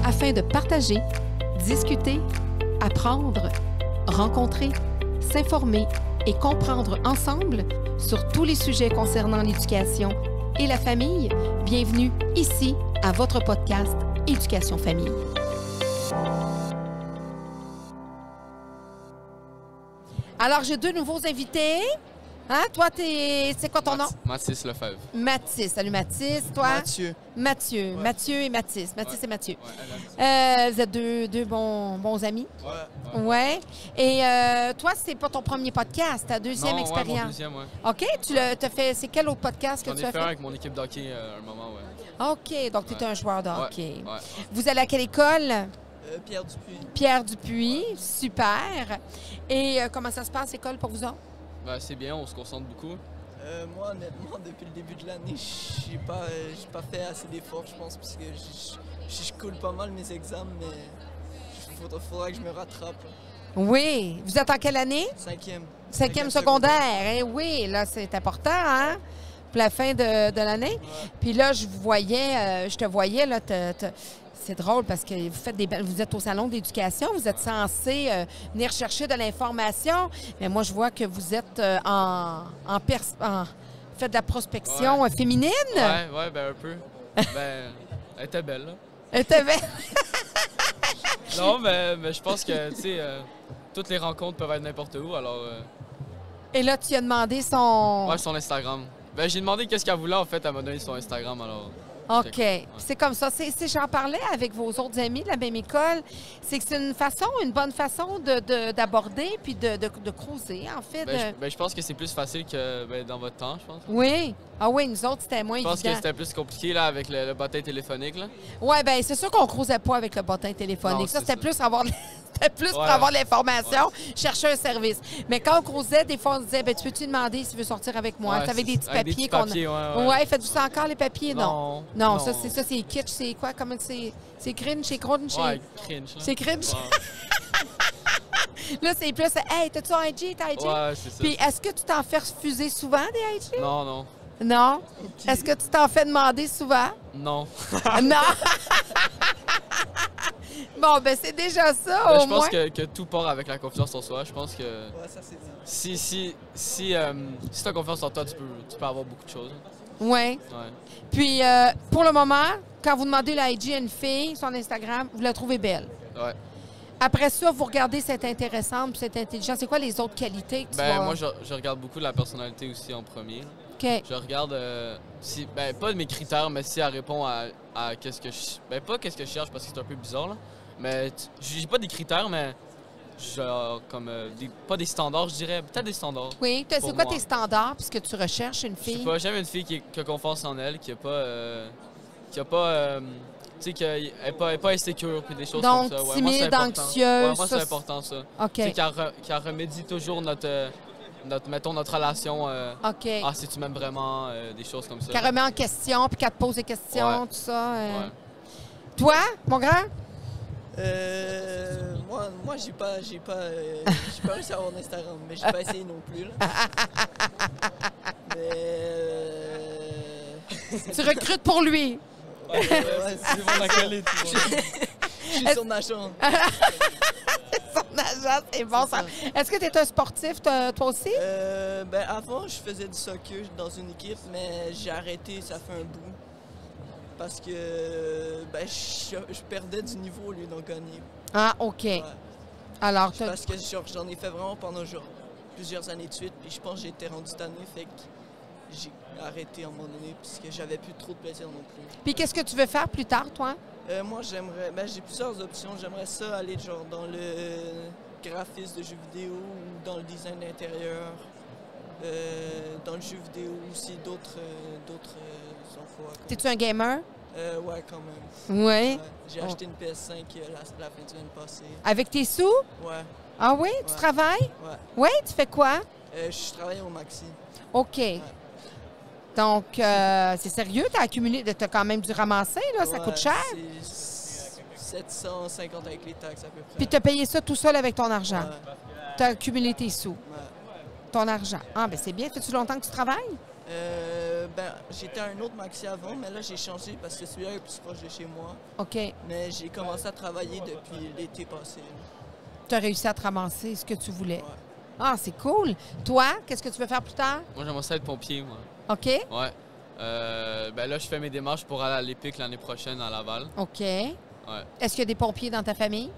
afin de partager, discuter, apprendre, rencontrer, s'informer et comprendre ensemble sur tous les sujets concernant l'éducation et la famille. Bienvenue ici à votre podcast Éducation Famille. Alors, j'ai deux nouveaux invités. Hein? Toi, c'est quoi ton nom? Mathis Lefebvre. Mathis. Salut Mathis. Toi? Mathieu. Mathieu. Ouais. Mathieu et Mathis. Mathis et Mathieu. Ouais, Vous êtes deux bons amis? Ouais. Ouais. Et toi, c'est pas ton premier podcast, ta deuxième expérience? Ouais, mon deuxième, ouais. OK. T'as fait... C'est quel autre podcast que J'en tu ai as fait fait? un avec mon équipe d'hockey à un moment, ouais. OK. Donc, tu es Ouais. un joueur de Ouais, hockey. ouais. Vous allez à quelle école? Pierre Dupuis. Pierre Dupuis. Super. Et comment ça se passe, l'école, pour vous autres? Ben, c'est bien, on se concentre beaucoup. Moi, honnêtement, depuis le début de l'année, j'ai pas fait assez d'efforts, je pense, parce que je coule pas mal mes examens, mais faudra que je me rattrape. Oui. Vous êtes en quelle année? Cinquième Secondaire. Eh oui, là, c'est important, hein? Pour la fin de l'année. Ouais. Puis là, je te voyais, là, c'est drôle parce que vous êtes au salon d'éducation, vous êtes censé venir chercher de l'information, mais moi, je vois que vous êtes faites de la prospection féminine. Ouais, ben un peu. Ben, elle était belle, là. Elle était belle. Non, mais je pense que, tu sais, toutes les rencontres peuvent être n'importe où, alors... Et là, tu as demandé son... Ouais, son Instagram. Ben, j'ai demandé qu'est-ce qu'elle voulait, en fait, elle m'a donné son Instagram, alors... OK. C'est comme ça. J'en parlais avec vos autres amis de la même école. C'est que c'est une bonne façon d'aborder puis de creuser, en fait. Je pense que c'est plus facile que dans votre temps, je pense. Oui. Ah oui, nous autres, c'était moins Je pense évident. que c'était plus compliqué là, avec le bottin téléphonique. Là. Oui, bien, c'est sûr qu'on ne creusait pas avec le bottin téléphonique. Non, ça, c'est c'était ça. plus pour avoir l'information, chercher un service. Mais quand on creusait, des fois, on se disait, ben, tu peux-tu demander s'il veut sortir avec moi? Ouais, C'est avec des petits avec des papiers petits qu'on papiers, a. ouais. Ouais, faites-vous ça encore, les papiers? Non. Non. Ça, c'est kitsch. C'est quoi? Comment c'est cringe? C'est crunch? Ouais, cringe. Là. C'est cringe? Ouais. Là, c'est plus, hey, t'as-tu un IG? T'as IG? Ouais, c'est ça. Puis, est-ce que tu t'en fais refuser souvent, des IG? Non. Non? Est-ce que tu t'en fais demander souvent? Non. Non! Bon, ben c'est déjà ça, Ben, au je pense moins. que tout part avec la confiance en soi. Je pense que Ouais, ça c'est bien. si tu as confiance en toi, tu peux avoir beaucoup de choses. Oui. Ouais. Puis, pour le moment, quand vous demandez la IG à une fille, son Instagram, vous la trouvez belle. Ouais. Après ça, vous regardez si elle est intéressante, puis si elle est intelligente. C'est quoi les autres qualités que tu Ben, vas... moi, je regarde beaucoup la personnalité aussi en premier. OK. Je regarde pas de mes critères, mais si elle répond à qu'est-ce que je... Ben, pas qu'est-ce que je cherche parce que c'est un peu bizarre, là. Mais j'ai pas des critères, mais genre comme pas des standards, je dirais. Peut-être des standards. Oui. C'est Pour quoi moi. tes standards, puisque tu recherches une Je sais fille? pas, j'aime une fille qui a confiance en elle, qui a pas... tu sais, qu'elle est pas insécure, puis des choses Donc, comme ça. Ouais, timide, moi, c'est important. anxieuse, Ouais, moi, ça, c'est important, ça. OK. Tu sais, qu'elle remédie toujours notre relation. OK. Ah, si tu m'aimes vraiment, des choses comme ça. Qu'elle remet en question, puis qu'elle te pose des questions, Ouais. tout ça. Ouais. Toi, mon grand? Moi, j'ai pas réussi à avoir d'Instagram, mais j'ai pas essayé non plus. Là. Mais Tu recrutes pour lui. ouais, Ils vont la coller, tu vois. je suis son agent. Son agent, c'est bon. C'est Ça. Est-ce que tu es un sportif, toi aussi? Avant, je faisais du soccer dans une équipe, mais j'ai arrêté, ça fait un bout. Parce que je perdais du niveau au lieu d'en gagner. Ah, OK. Ouais. Alors, Parce que j'en ai fait vraiment pendant plusieurs années de suite, puis je pense que j'ai été rendu tanné, fait que j'ai arrêté à un moment donné, parce que j'avais plus trop de plaisir non plus. puis qu'est-ce que tu veux faire plus tard, toi? Moi, j'ai plusieurs options. J'aimerais ça aller genre dans le graphisme de jeux vidéo ou dans le design d'intérieur. Dans le jeu vidéo aussi, d'autres emplois. T'es-tu un gamer? Ouais, quand même. Oui. Ouais. J'ai acheté une PS5 la fin de semaine passée. Avec tes sous? Ouais, Ah oui? Tu Ouais. travailles? ouais. Oui? Tu fais quoi? Je travaille au Maxi. OK. Donc, c'est sérieux? T'as quand même dû ramasser, là? Ça Ouais, coûte cher? C'est 750 avec les taxes à peu près. Puis t'as payé ça tout seul avec ton argent? Ouais, T'as accumulé tes sous, ouais. ton argent. Ah, ben c'est bien. Fais-tu longtemps que tu travailles? j'étais à un autre maxi avant, mais là, j'ai changé parce que celui-là est plus proche de chez moi. OK. Mais j'ai commencé à travailler depuis l'été passé. Tu as réussi à te ramasser ce que tu voulais. Ouais. Ah, c'est cool. Toi, qu'est-ce que tu veux faire plus tard? Moi, j'aimerais ça être pompier, moi. OK. Ouais. Là, je fais mes démarches pour aller à l'EPIC l'année prochaine à Laval. OK. Ouais. Est-ce qu'il y a des pompiers dans ta famille?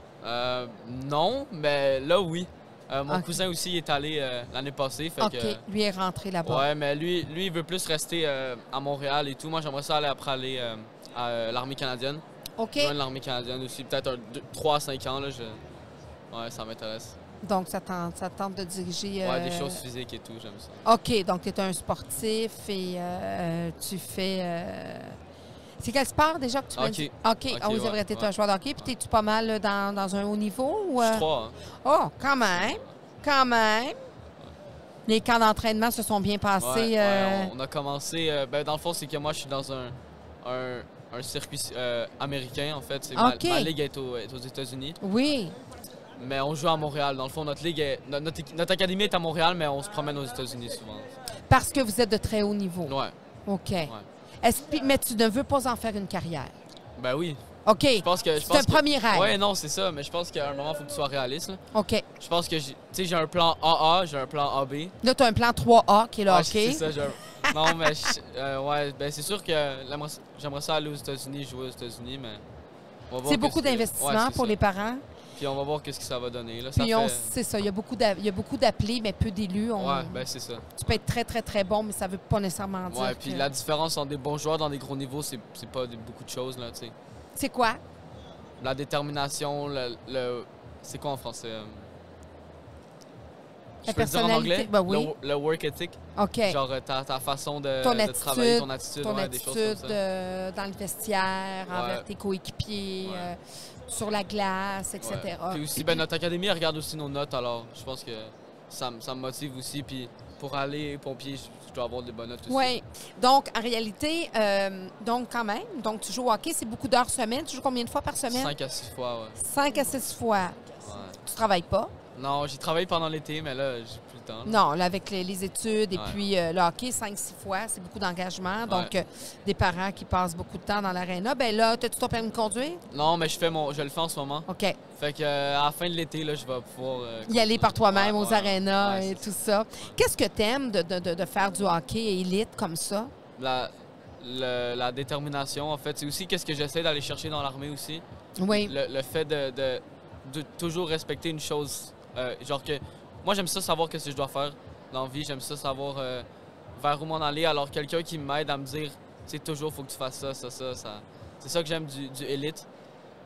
Non, mais là, oui. Mon Ok. cousin aussi il est allé l'année passée. Fait OK. que, Lui est rentré là-bas. ouais, mais lui, il veut plus rester à Montréal et tout. Moi, j'aimerais ça aller à l'armée canadienne. OK. Joindre l'armée canadienne aussi. Peut-être 3 à 5 ans, là. Ouais, ça m'intéresse. Donc, ça tente de diriger... Ouais, des choses physiques et tout, j'aime ça. OK. Donc, tu es un sportif et tu fais... C'est quel sport déjà que tu m'as dit? OK. Ok, Ah oui, c'est ouais, vrai, tu es ouais. un joueur de hockey. Puis, t'es-tu pas mal dans un haut niveau? Ou, Je suis 3, hein. Oh, quand même. Quand même. Les camps d'entraînement se sont bien passés. Ouais, on a commencé... dans le fond, c'est que moi, je suis dans un circuit américain, en fait. Ok. Ma ligue est aux États-Unis. Oui. Mais on joue à Montréal. Dans le fond, notre ligue notre académie est à Montréal, mais on se promène aux États-Unis souvent. Parce que vous êtes de très haut niveau. Ouais. OK. Ouais. Mais tu ne veux pas en faire une carrière. Ben oui. OK. Je pense que... C'est un premier rêve. Ouais, non, c'est ça. Mais je pense qu'à un moment, il faut que tu sois réaliste, là. OK. Je pense que j'ai un plan AA, j'ai un plan AB. Là, tu as un plan 3A qui est le Ouais, hockey. c'est ça. Non, mais ouais, c'est sûr que j'aimerais ça aller aux États-Unis, jouer aux États-Unis, mais on va voir C'est beaucoup qu'est-ce que- d'investissement ouais, c'est pour ça. les parents. Puis on va voir qu'est-ce que ça va donner. Là, ça Puis fait... c'est ça, il y a beaucoup d'appelés, mais peu d'élus. Ouais, ben c'est ça. Tu peux être très, très, très bon, mais ça ne veut pas nécessairement dire Ouais, puis que... la différence entre des bons joueurs dans des gros niveaux, c'est pas beaucoup de choses, là, tu sais. C'est quoi? La détermination, c'est quoi en français? La Je peux le dire en personnalité? anglais? Ben oui. Le work ethic. OK. Genre ta façon de Ton travailler, attitude, ton attitude, ouais, des choses comme ça. dans le vestiaire, envers Ouais. tes coéquipiers, Ouais. sur la glace, etc. Ouais. Puis aussi, notre académie, elle regarde aussi nos notes, alors je pense que ça me motive aussi. Puis pour aller pompier, je dois avoir des bonnes notes aussi. Oui. Donc, en réalité, quand même, donc tu joues au hockey, c'est beaucoup d'heures semaine. Tu joues combien de fois par semaine? 5 à 6 fois, ouais. 5 à 6 fois. Ouais. Tu travailles pas? Non, j'ai travaillé pendant l'été, mais là, j'ai plus le temps. là. Non, là, avec les études et Ouais. puis le hockey, 5-6 fois, c'est beaucoup d'engagement. Donc, des parents qui passent beaucoup de temps dans l'aréna. Bien là, as-tu ton permis de conduire? Non, mais je le fais en ce moment. OK. Fait que à la fin de l'été, là, je vais pouvoir... Y aller par toi-même Ouais, aux ouais. arénas Ouais, et c'est tout ça. Qu'est-ce que tu aimes de faire du hockey élite comme ça? La détermination, en fait. C'est aussi qu'est-ce que j'essaie d'aller chercher dans l'armée aussi. Oui. Le fait de toujours respecter une chose. Genre que moi, j'aime ça savoir qu'est-ce que je dois faire dans la vie. J'aime ça savoir vers où m'en aller. Alors, quelqu'un qui m'aide à me dire, c'est toujours, faut que tu fasses ça. C'est ça que j'aime du élite.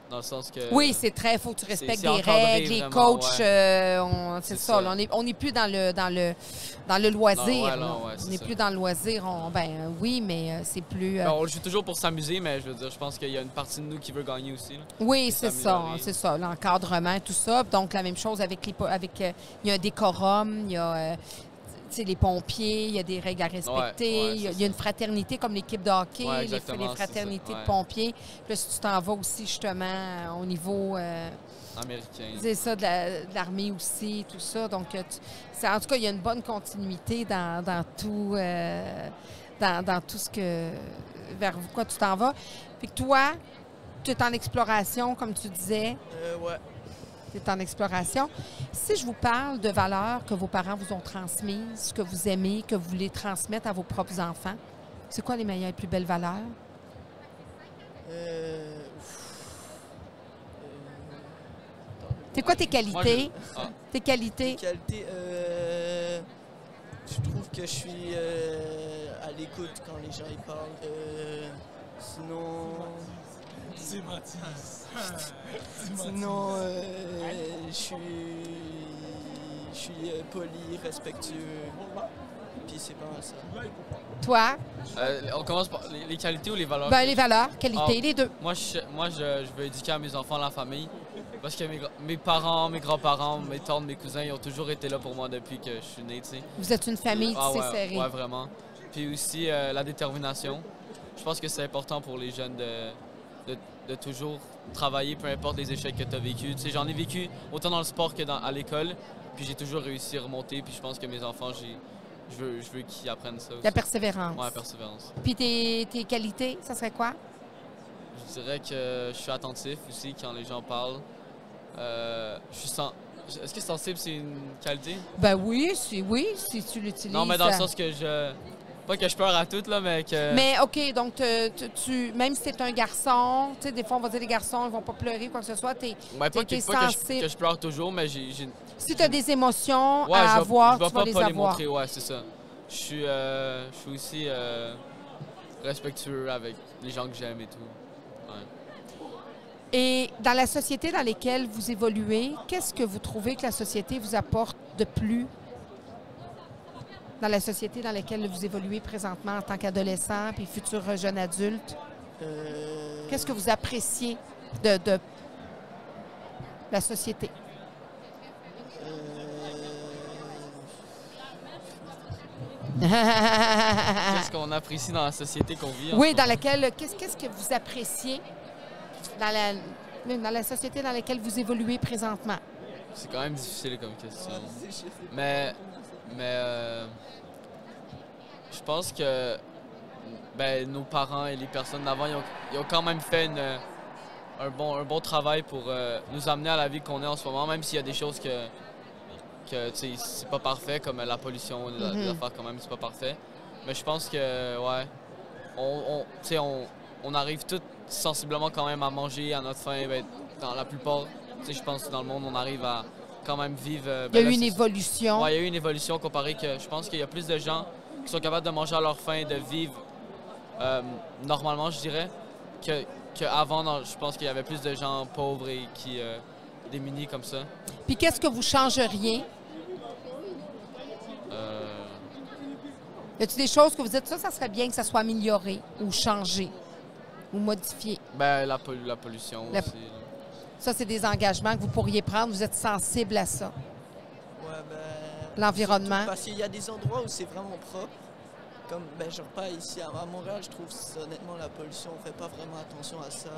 Dans le sens que... Oui, c'est très. Il faut que tu respectes c'est des encadré, règles, les vraiment, coachs. ouais. C'est C'est ça. ça. Là, on n'est plus dans le loisir. Non, ouais, là. non, ouais, On c'est n'est ça. plus dans le loisir. Oui, mais c'est plus. Ben, on le joue toujours pour s'amuser, mais je veux dire, je pense qu'il y a une partie de nous qui veut gagner aussi. Là. Oui, Et c'est ça, s'améliorer. c'est ça, l'encadrement, tout ça. Donc, la même chose avec il y a un décorum, il y a tu sais, les pompiers, il y a des règles à respecter, ouais, il y a c'est une fraternité comme l'équipe de hockey, Ouais, les exactement, c'est fraternités ça, de ouais. pompiers. Puis là, si tu t'en vas aussi justement au niveau Américain. c'est ça, de l'armée aussi, tout ça. Donc, en tout cas, il y a une bonne continuité dans tout, dans tout ce que vers quoi tu t'en vas. Puis que toi, tu es en exploration, comme tu disais. Ouais. Tu es en exploration. Si je vous parle de valeurs que vos parents vous ont transmises, que vous aimez, que vous voulez transmettre à vos propres enfants, c'est quoi les meilleures et plus belles valeurs? C'est quoi tes qualités? Tes qualités? Qualité, je trouve que je suis à l'écoute quand les gens y parlent. Sinon, je suis poli, respectueux. Puis c'est pas mal ça. Toi? On commence par les qualités ou les valeurs? Ben, les valeurs, qualités, Ah. les deux. Moi, je veux éduquer à mes enfants, la famille. Parce que mes parents, mes grands-parents, mes tantes, mes cousins, ils ont toujours été là pour moi depuis que je suis né, tu sais. Vous êtes une famille Ah tissée ouais, serrée. ouais, vraiment. Puis aussi la détermination. Je pense que c'est important pour les jeunes de toujours travailler, peu importe les échecs que tu as vécus. Tu sais, j'en ai vécu autant dans le sport que à l'école. Puis j'ai toujours réussi à remonter. Puis je pense que mes enfants, je veux qu'ils apprennent ça aussi. La persévérance. Ouais, la persévérance. Puis tes qualités, ça serait quoi? Je dirais que je suis attentif aussi quand les gens parlent. Est-ce que sensible, c'est une qualité? Ben oui, si tu l'utilises. Non, mais dans le sens que pas que je pleure à tout, là, mais que... Mais OK, donc même si t'es un garçon, tu sais, des fois, on va dire les garçons, ils vont pas pleurer, quoi que ce soit, t'es pas sensible. que je pleure toujours, mais j'ai... Si t'as des émotions ouais, à avoir, je tu vas les pas avoir. les montrer, ouais, c'est ça. Je suis aussi respectueux avec les gens que j'aime et tout. Ouais. Et dans la société dans laquelle vous évoluez, qu'est-ce que vous trouvez que la société vous apporte de plus dans la société dans laquelle vous évoluez présentement en tant qu'adolescent puis futur jeune adulte? Qu'est-ce que vous appréciez de la société? Qu'est-ce qu'on apprécie dans la société qu'on vit? Oui, dans laquelle... Qu'est-ce que vous appréciez dans la société dans laquelle vous évoluez présentement? C'est quand même difficile comme question. Ouais, Mais je pense que nos parents et les personnes d'avant, ils ont quand même fait un bon travail pour nous amener à la vie qu'on est en ce moment, même s'il y a des choses que c'est pas parfait, comme la pollution, les affaires quand même, c'est pas parfait. Mais je pense que, ouais, on arrive tous sensiblement quand même à manger à notre faim. Dans la plupart, je pense que dans le monde, on arrive à quand même vivre... Il y a eu une évolution. Oui, il y a eu une évolution comparé que je pense qu'il y a plus de gens qui sont capables de manger à leur faim, de vivre normalement, je dirais, qu'avant, je pense qu'il y avait plus de gens pauvres et qui démunis comme ça. Puis qu'est-ce que vous changeriez? Y a-t-il des choses que vous dites, ça serait bien que ça soit amélioré ou changé ou modifié? La pollution aussi. Ça, c'est des engagements que vous pourriez prendre. Vous êtes sensible à ça. Ouais, l'environnement. Parce qu'il y a des endroits où c'est vraiment propre. Comme, genre pas ici à Montréal, je trouve honnêtement la pollution, on fait pas vraiment attention à ça.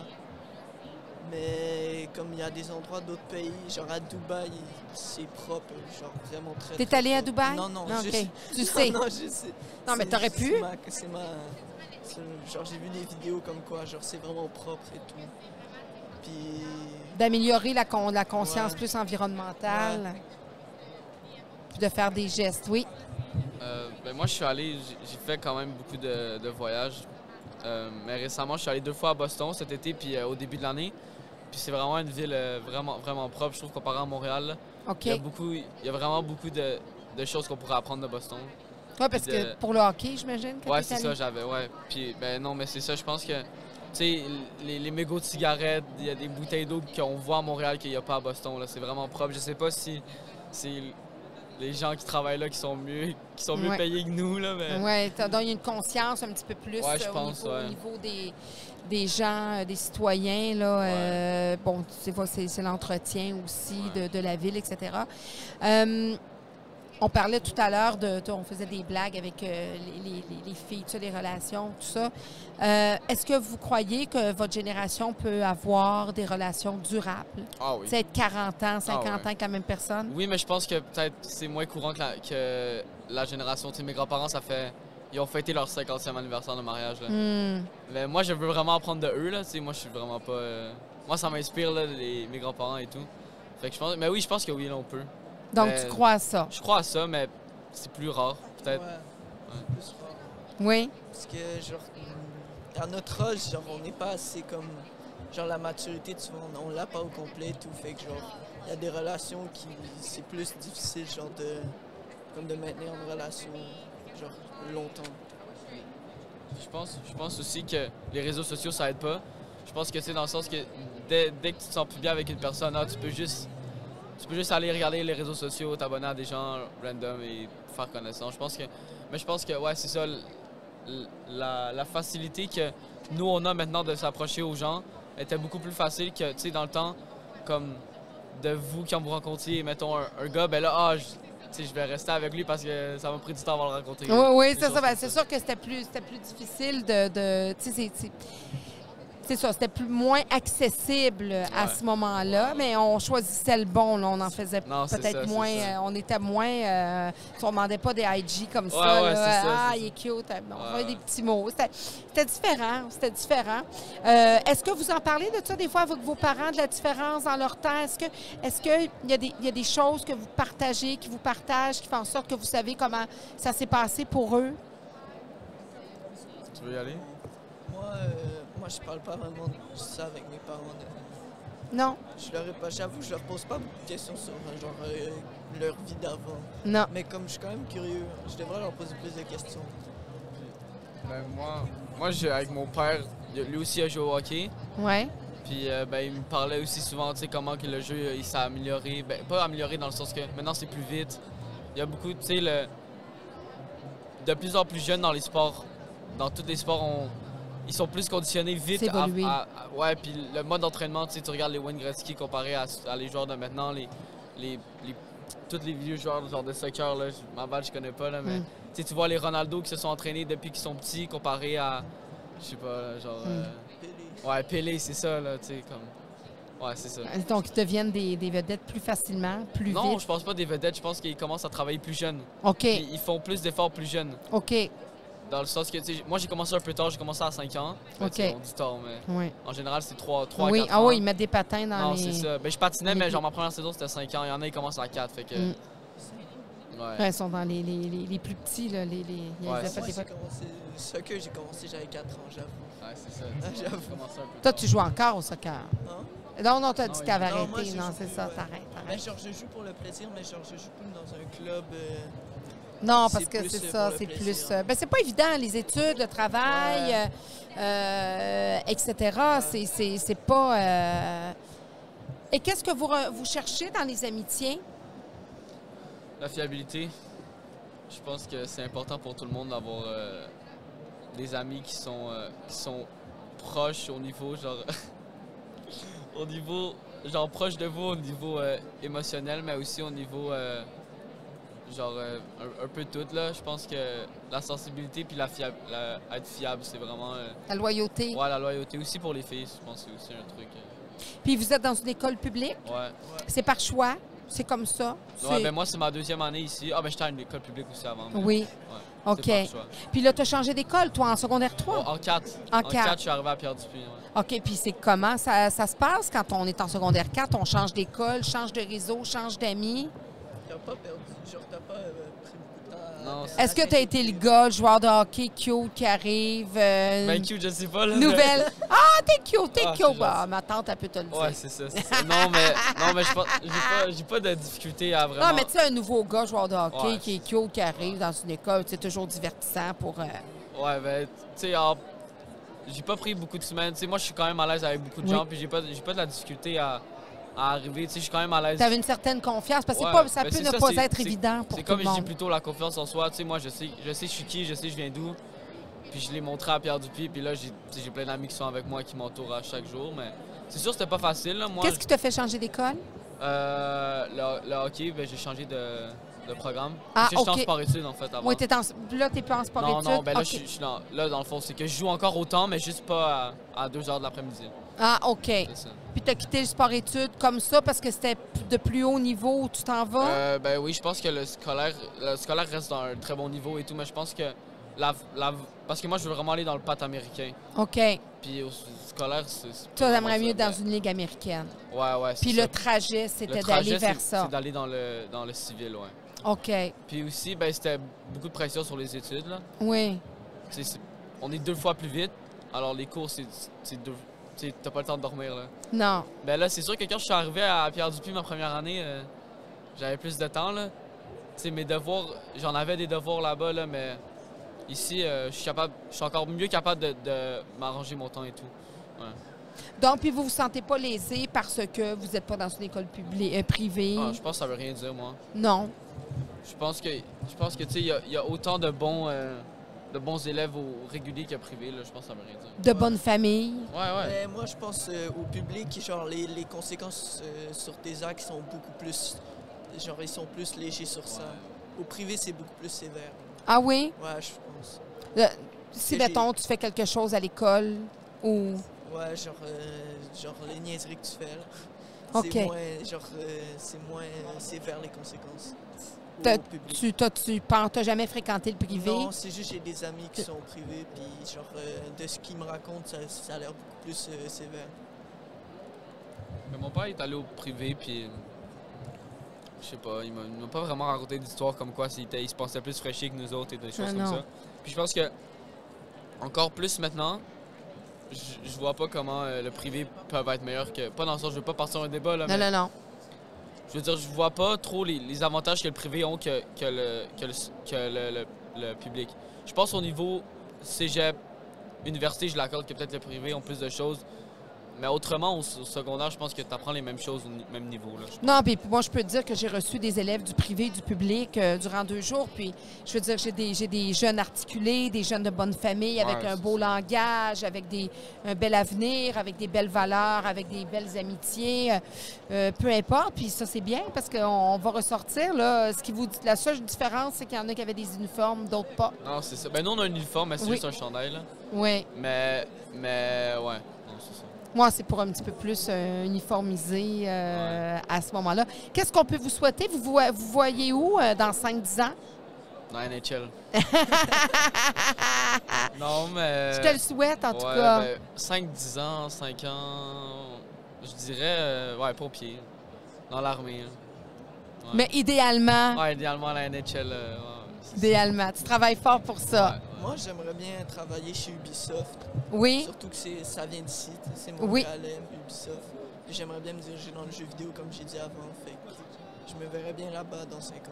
Mais comme il y a des endroits d'autres pays, genre à Dubaï, c'est propre, genre vraiment très. T'es allé à Dubaï? Non, non, OK. Tu sais. Non, je sais. Non, mais t'aurais pu. Genre j'ai vu des vidéos comme quoi, genre c'est vraiment propre et tout. Puis. D'améliorer la conscience Ouais. plus environnementale. Ouais. Puis de faire des gestes, oui. Moi, je suis allé, j'ai fait quand même beaucoup de voyages. Mais récemment, je suis allé 2 fois à Boston cet été, puis au début de l'année. Puis c'est vraiment une ville vraiment, vraiment propre, je trouve, comparé à Montréal. Là. OK. Il y a vraiment beaucoup de choses qu'on pourrait apprendre de Boston. Oui, parce que pour le hockey, j'imagine. Ouais, c'est ça, j'avais, ouais. Puis, non, mais c'est ça, je pense que, tu sais, les mégots de cigarettes, il y a des bouteilles d'eau qu'on voit à Montréal qu'il n'y a pas à Boston, là. C'est vraiment propre. Je sais pas si c'est les gens qui travaillent là qui sont mieux Ouais. payés que nous, là, mais... Oui, il y a une conscience un petit peu plus Ouais, je pense, au niveau des gens, des citoyens. Là, Ouais. bon, c'est l'entretien aussi Ouais. de la ville, etc. On parlait tout à l'heure on faisait des blagues avec les filles, tu sais, les relations, tout ça. Est-ce que vous croyez que votre génération peut avoir des relations durables? Ah oui. Tu sais, être 40 ans, 50 ouais. ans avec la même personne? Oui, mais je pense que peut-être c'est moins courant que la génération. Tu sais, mes grands-parents, ils ont fêté leur 50e anniversaire de mariage. Là. Mais moi, je veux vraiment apprendre de eux. Là. Tu sais, moi, je suis vraiment pas... Moi, ça m'inspire, là, mes grands-parents et tout. Fait que je pense... Mais oui, je pense que oui, là, on peut. Donc, Mais tu crois à ça? Je crois à ça, mais c'est plus rare, peut-être. Ouais, plus fort. Oui. Parce que, genre, à notre âge, genre, on n'est pas assez comme. Genre, la maturité, tu vois, on l'a pas au complet et tout. Fait que, genre, il y a des relations qui. C'est plus difficile, genre, de maintenir une relation, genre, longtemps. Je pense aussi que les réseaux sociaux, ça aide pas. Je pense que c'est dans le sens que dès que tu te sens plus bien avec une personne, tu peux juste aller regarder les réseaux sociaux, t'abonner à des gens random et faire connaissance. Mais je pense que ouais, c'est ça, la facilité que nous, on a maintenant de s'approcher aux gens était beaucoup plus facile que, tu sais, dans le temps, comme de vous, quand vous rencontriez, mettons, un gars, ben là, je vais rester avec lui parce que ça m'a pris du temps avant de le rencontrer. Oui, c'est ça. Ben, c'est sûr que c'était plus difficile de tu sais, c'est ça, c'était moins accessible à ce moment-là, mais on choisissait le bon. Là, on en faisait peut-être moins. On était moins. On ne demandait pas des IG comme ça. Ouais, là, il est cute. On voyait des petits mots. C'était différent. C'était différent. Est-ce que vous en parlez de ça des fois avec vos parents, de la différence dans leur temps? Est-ce qu'il y a des choses que vous partagez, qui vous partagent, qui font en sorte que vous savez comment ça s'est passé pour eux? Tu veux y aller? Moi, je parle pas vraiment de ça avec mes parents. Non. J'avoue, je leur pose pas beaucoup de questions sur leur vie d'avant. Non. Mais comme je suis quand même curieux, je devrais leur poser plus de questions. Ben, moi avec mon père, lui aussi a joué au hockey. Ouais. Puis il me parlait aussi souvent, tu sais, comment que le jeu il s'est amélioré. Ben, pas amélioré dans le sens que maintenant c'est plus vite. Il y a beaucoup, tu sais, de plus en plus jeunes dans les sports. Dans tous les sports, ils sont plus conditionnés vite. Ouais, puis le mode d'entraînement, tu sais, tu regardes les Wayne Gretzky comparé à les joueurs de maintenant, tous les vieux joueurs genre de soccer, là, ma balle, je connais pas, là, mais tu vois les Ronaldo qui se sont entraînés depuis qu'ils sont petits comparé à, je sais pas, là, genre... Ouais, Pelé, c'est ça, là, tu sais, comme... Ouais, c'est ça. Donc, ils deviennent des vedettes plus facilement, plus vite? Non, je pense pas des vedettes, je pense qu'ils commencent à travailler plus jeunes. OK. Ils font plus d'efforts plus jeunes. OK. Dans le sens que, tu sais, moi, j'ai commencé un peu tard, j'ai commencé à 5 ans. OK. On dit tard, mais en général, c'est 3 à 4 ans. Oui, ils mettent des patins dans Non, c'est ça. Ben, je patinais, mais genre, ma première saison, c'était 5 ans. Il y en a, ils commencent à 4, fait que... Ouais, ils sont dans les plus petits, là. Moi, soccer, j'ai commencé, j'avais 4 ans, j'avoue. Ouais, c'est ça. J'avoue. Toi, tu joues encore au soccer? Non, t'as dit que t'avais arrêté. Moi, non, c'est ça, t'arrêtes. Ben, genre, je joue pour le plaisir, mais genre, je joue plus dans un club... Non, parce que c'est ça, c'est plus... Ben, c'est pas évident, les études, le travail, etc. C'est pas... Et qu'est-ce que vous cherchez dans les amitiés? La fiabilité. Je pense que c'est important pour tout le monde d'avoir des amis qui sont proches au niveau, genre... au niveau, genre, proche de vous au niveau émotionnel, mais aussi au niveau... genre un peu tout, là. Je pense que la sensibilité puis être fiable, c'est vraiment... la loyauté. Ouais, la loyauté. Aussi pour les filles, je pense que c'est aussi un truc. Puis vous êtes dans une école publique? Ouais. C'est par choix? C'est comme ça? Ouais, ben moi, c'est ma 2e année ici. Ah, ben j'étais à une école publique aussi avant. Mais... Oui. Ouais, OK. Puis là, tu as changé d'école, toi, en secondaire 3? En 4. En 4, je suis arrivé à Pierre-Dupuis. Ouais. OK. Puis c'est comment ça se passe quand on est en secondaire 4? On change d'école, change de réseau, change d'amis? T'as pas perdu, genre t'as pas pris beaucoup de temps Non, Est-ce que tu as été le gars, le joueur de hockey cute qui arrive? Ben cute, je sais pas. Là, nouvelle. Ah, t'es cute. C'est Ma tante, elle peut te le dire. Ouais, c'est ça. Non, mais je pense, j'ai pas de difficulté à vraiment... Non, mais tu sais, un nouveau gars, joueur de hockey, Ouais. qui est cute, qui arrive dans une école, c'est toujours divertissant pour... Ouais, ben, tu sais, j'ai pas pris beaucoup de semaines. Tu sais, moi, je suis quand même à l'aise avec beaucoup de gens, puis j'ai pas de la difficulté à arriver. Tu sais, je suis quand même à l'aise. Tu avais une certaine confiance, parce que Ouais, ça ben, peut c'est ne ça, pas c'est- être évident pour C'est tout comme le je dis monde. plutôt la confiance en soi. Tu sais, moi, je sais je suis qui, je sais je viens d'où. Puis je l'ai montré à Pierre-Dupuis, puis là, j'ai plein d'amis qui sont avec moi, qui m'entourent à chaque jour. Mais c'est sûr, c'était pas facile. Là. Moi, Qu'est-ce qui t'a fait changer d'école? le hockey, ben, j'ai changé de programme. Ah, J'étais en OK. sport-études, en fait, avant. Oui, là, t'es plus en sport-études? Non, ben là, OK. je suis là, dans le fond, c'est que je joue encore autant, mais juste pas à 2 heures de l'après-midi. Ah, OK. C'est ça. Puis t'as quitté le sport-études comme ça parce que c'était de plus haut niveau où tu t'en vas? Ben oui, je pense que le scolaire reste dans un très bon niveau et tout, mais je pense que parce que moi, je veux vraiment aller dans le pat américain. OK. Puis au scolaire, c'est Toi, vraiment t'aimerais ça, mieux dans ben, une ligue américaine. Ouais, c'est Puis ça. le trajet, c'était Le d'aller trajet, vers ça. c'est d'aller dans le civil, ouais. OK. Puis aussi, ben c'était beaucoup de pression sur les études, là. Oui. On est 2 fois plus vite, alors les cours, c'est deux... Tu sais, t'as pas le temps de dormir, là. Non. Ben là, c'est sûr que quand je suis arrivé à Pierre-Dupuis ma première année, j'avais plus de temps, là. Tu sais, mes devoirs, j'en avais des devoirs là-bas, là, mais ici, je suis encore mieux capable de m'arranger mon temps et tout. Ouais. Donc, puis vous vous sentez pas lésé parce que vous n'êtes pas dans une école privée? Ah, je pense que ça veut rien dire, moi. Non. Je pense que tu sais, il y a autant de bons élèves au régulier qu'à privé, là. Je pense que ça veut rien dire. De bonne famille? Ouais. Mais moi, je pense au public, genre, les conséquences sur tes actes sont beaucoup plus... Genre, ils sont plus légers sur ça. Au privé, c'est beaucoup plus sévère. Ah oui? Ouais, je pense. Si, mettons, tu fais quelque chose à l'école ou... Ouais, genre les niaiseries que tu fais, là. OK. C'est moins, c'est moins sévère les conséquences. T'as jamais fréquenté le privé? Non, c'est juste j'ai des amis qui sont privés, puis genre de ce qu'ils me racontent, ça a l'air beaucoup plus sévère. Mais mon père est allé au privé, puis je sais pas, il m'a pas vraiment raconté d'histoire comme quoi il se pensait plus fraîchi que nous autres et des choses comme ça. Puis je pense que encore plus maintenant, je vois pas comment le privé peut être meilleur que... Pas dans le sens, je veux pas partir un débat, là, mais... Non. Je veux dire, je vois pas trop les avantages que le privé ont que le public. Je pense au niveau cégep, université, je l'accorde que peut-être le privé ont plus de choses. Mais autrement, au secondaire, je pense que tu apprends les mêmes choses au même niveau. Là, non, puis moi, je peux te dire que j'ai reçu des élèves du privé et du public durant 2 jours. Puis, je veux dire, j'ai des jeunes articulés, des jeunes de bonne famille, avec un beau langage, avec un bel avenir, avec des belles valeurs, avec des belles amitiés. Peu importe. Puis ça, c'est bien parce qu'on va ressortir. Là, la seule différence, c'est qu'il y en a qui avaient des uniformes, d'autres pas. Non, c'est ça. Ben nous, on a un uniforme, mais c'est juste un chandail. Là. Oui. Mais ouais. Non, c'est ça. Moi, c'est pour un petit peu plus uniformiser à ce moment-là. Qu'est-ce qu'on peut vous souhaiter? Vous voyez où dans 5-10 ans? Dans la NHL. Non, mais... Je te le souhaite, en tout cas. Ben, 5-10 ans, 5 ans, je dirais, pompier, dans l'armée. Ouais. Mais idéalement... Ouais, idéalement, la NHL. Idéalement. Tu travailles fort pour ça. Ouais. Moi, j'aimerais bien travailler chez Ubisoft. Oui. Surtout que ça vient d'ici. C'est mon palais, Ubisoft. Puis j'aimerais bien me diriger dans le jeu vidéo, comme j'ai dit avant. Fait que je me verrais bien là-bas dans 5 ans.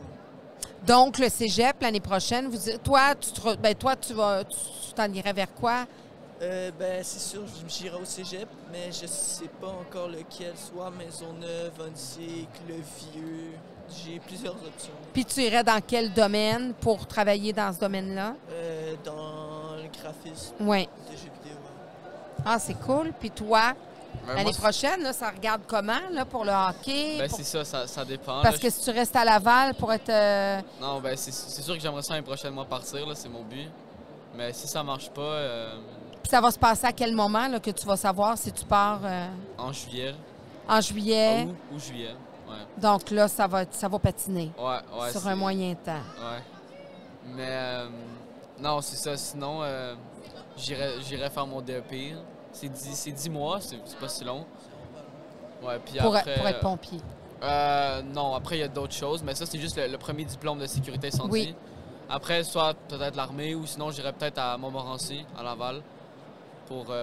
Donc, le cégep, l'année prochaine, toi, tu t'en irais vers quoi? Ben, c'est sûr, j'irai au cégep, mais je sais pas encore lequel. Soit Maisonneuve, Huntsic, Le Vieux. J'ai plusieurs options. Puis tu irais dans quel domaine pour travailler dans ce domaine-là? Dans le graphisme de jeux vidéo. Ah, c'est cool. Puis toi, l'année prochaine, là, ça regarde comment là, pour le hockey? Ben, c'est ça dépend. Parce que si tu restes à Laval pour être... Non, ben c'est sûr que j'aimerais ça l'année prochaine, moi, partir, là, c'est mon but. Mais si ça marche pas... Puis ça va se passer à quel moment là, que tu vas savoir si tu pars... En juillet. En juillet. Ou juillet. Ouais. Donc là, ça va patiner sur un moyen temps. Ouais. Mais non, c'est ça. Sinon, j'irais faire mon DEP. C'est 10 mois, c'est pas si long. Ouais, puis pour après, être pompier. Non, après, il y a d'autres choses. Mais ça, c'est juste le premier diplôme de sécurité incendie. Oui. Après, soit peut-être l'armée ou sinon, j'irais peut-être à Montmorency, à Laval.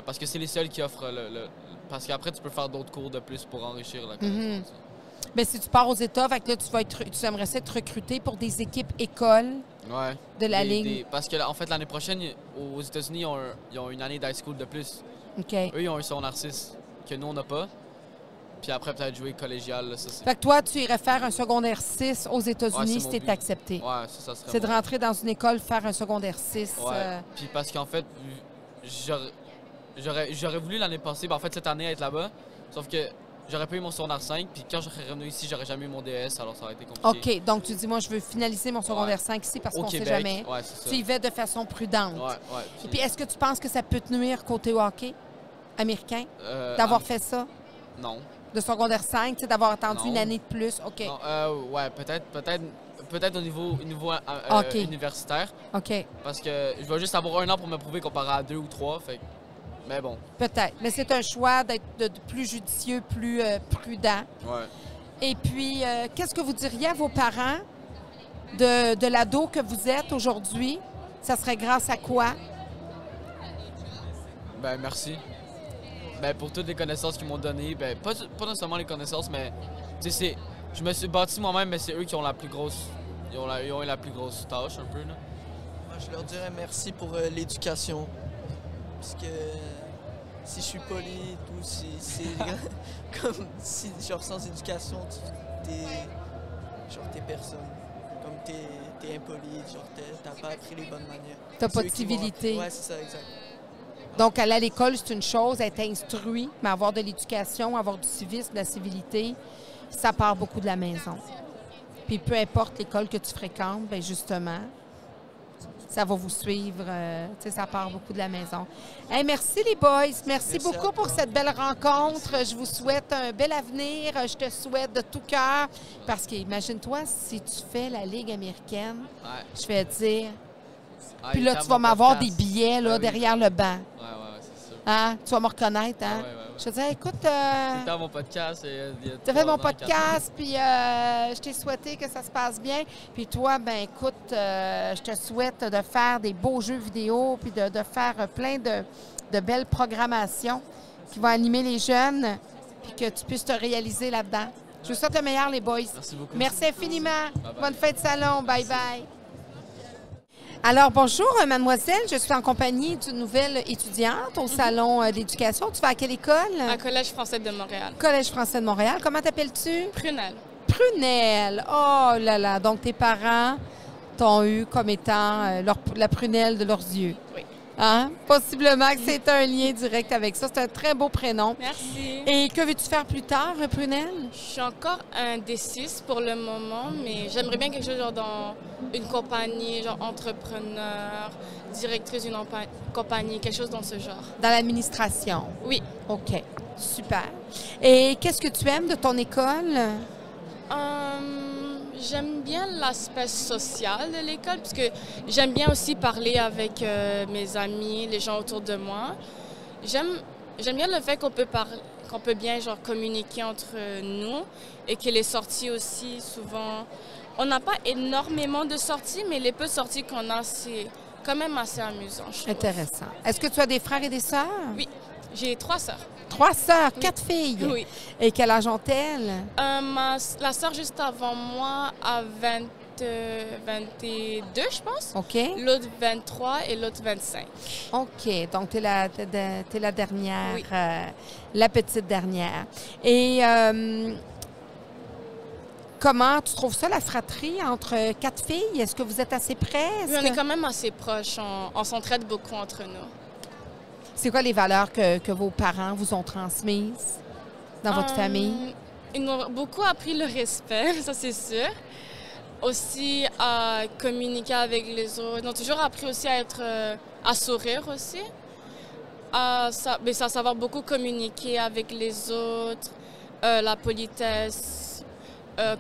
Parce que c'est les seuls qui offrent parce qu'après, tu peux faire d'autres cours de plus pour enrichir la connaissance. Mais si tu pars aux États, fait que là, tu aimerais ça être recruté pour des équipes écoles de la Ligue. Parce que en fait, l'année prochaine, aux États-Unis, ils ont une année d'high school de plus. OK. Eux, ils ont un secondaire 6 que nous, on n'a pas. Puis après, peut-être jouer collégial. Là, ça, fait que toi, tu irais faire un secondaire 6 aux États-Unis si tu es accepté. Ouais, ça serait c'est de rentrer dans une école, faire un secondaire 6. Ouais. Puis parce qu'en fait, j'aurais voulu l'année passée, en fait, cette année, être là-bas. Sauf que j'aurais pas eu mon secondaire 5, puis quand j'aurais revenu ici, j'aurais jamais eu mon DS, alors ça aurait été compliqué. OK, donc tu dis, moi, je veux finaliser mon secondaire 5 ici parce qu'on ne sait jamais. Ouais, c'est ça. Tu y vas de façon prudente. Ouais. Et puis, est-ce que tu penses que ça peut te nuire côté hockey américain, d'avoir fait ça? Non. De secondaire 5, d'avoir attendu une année de plus? OK. Non, ouais, peut-être au niveau universitaire. OK. Parce que je vais juste avoir 1 an pour me prouver comparé à 2 ou 3, fait. Mais bon. Peut-être. Mais c'est un choix d'être plus judicieux, plus prudent. Ouais. Et puis, qu'est-ce que vous diriez à vos parents de l'ado que vous êtes aujourd'hui? Ça serait grâce à quoi? Ben, merci. Ben, pour toutes les connaissances qu'ils m'ont données. Ben, pas nécessairement les connaissances, mais je me suis bâti moi-même, mais c'est eux qui ont la plus grosse. Ils ont eu la plus grosse tâche, un peu, là. Moi, je leur dirais merci pour l'éducation. Parce que si je suis poli et tout, c'est comme si, genre, sans éducation, t'es personne. Comme t'es impoli, genre, t'as pas appris les bonnes manières. T'as pas de civilité. Ouais, c'est ça, exact. Donc, aller à l'école, c'est une chose, être instruit, mais avoir de l'éducation, avoir du civisme, de la civilité, ça part beaucoup de la maison. Puis peu importe l'école que tu fréquentes, bien justement, ça va vous suivre. Tu sais, ça part beaucoup de la maison. Hey, merci les boys. Merci beaucoup pour cette belle rencontre. Je vous souhaite un bel avenir. Je te souhaite de tout cœur. Parce que, imagine-toi, si tu fais la Ligue américaine, je vais te dire... Puis là, tu vas m'avoir des billets là, derrière le banc. Ouais, c'est sûr. Hein? Tu vas me reconnaître, hein? Ouais. Je te dis, écoute... C'était mon podcast. Tu as fait mon podcast, puis je t'ai souhaité que ça se passe bien. Puis toi, ben écoute, je te souhaite de faire des beaux jeux vidéo, puis de faire plein de belles programmations qui vont animer les jeunes, puis que tu puisses te réaliser là-dedans. Je vous souhaite le meilleur, les boys. Merci beaucoup. Merci infiniment. Bye bye. Bonne fête de salon. Bye-bye. Alors, bonjour, mademoiselle. Je suis en compagnie d'une nouvelle étudiante au Salon d'éducation. Tu vas à quelle école? À Collège français de Montréal. Collège français de Montréal. Comment t'appelles-tu? Prunelle. Prunelle. Oh là là. Donc, tes parents t'ont eu comme étant la prunelle de leurs yeux. Oui. Hein? Possiblement que c'est un lien direct avec ça. C'est un très beau prénom. Merci. Et que veux-tu faire plus tard, Prunelle? Je suis encore indécise pour le moment, mais j'aimerais bien quelque chose genre dans une compagnie, genre entrepreneur, directrice d'une compagnie, quelque chose dans ce genre. Dans l'administration? Oui. OK. Super. Et qu'est-ce que tu aimes de ton école? J'aime bien l'aspect social de l'école, parce que j'aime bien aussi parler avec mes amis, les gens autour de moi. J'aime bien le fait qu'on peut bien genre communiquer entre nous et que les sorties aussi, souvent, on n'a pas énormément de sorties, mais les peu de sorties qu'on a, c'est quand même assez amusant, je trouve. Intéressant. Est-ce que tu as des frères et des sœurs? Oui, j'ai 3 sœurs. 3 sœurs, Oui. 4 filles? Oui. Et quel âge ont-elles? La sœur juste avant moi a 22, je pense. OK. L'autre 23 et l'autre 25. OK. Donc, tu es la dernière, Oui. la petite dernière. Et comment tu trouves ça, la fratrie entre 4 filles? Est-ce que vous êtes assez près? Oui, on est quand même assez proches. On s'entraide beaucoup entre nous. C'est quoi les valeurs que vos parents vous ont transmises dans votre famille? Ils m'ont beaucoup appris le respect, ça c'est sûr. Aussi à communiquer avec les autres. Ils ont toujours appris aussi à sourire aussi. À savoir beaucoup communiquer avec les autres, la politesse,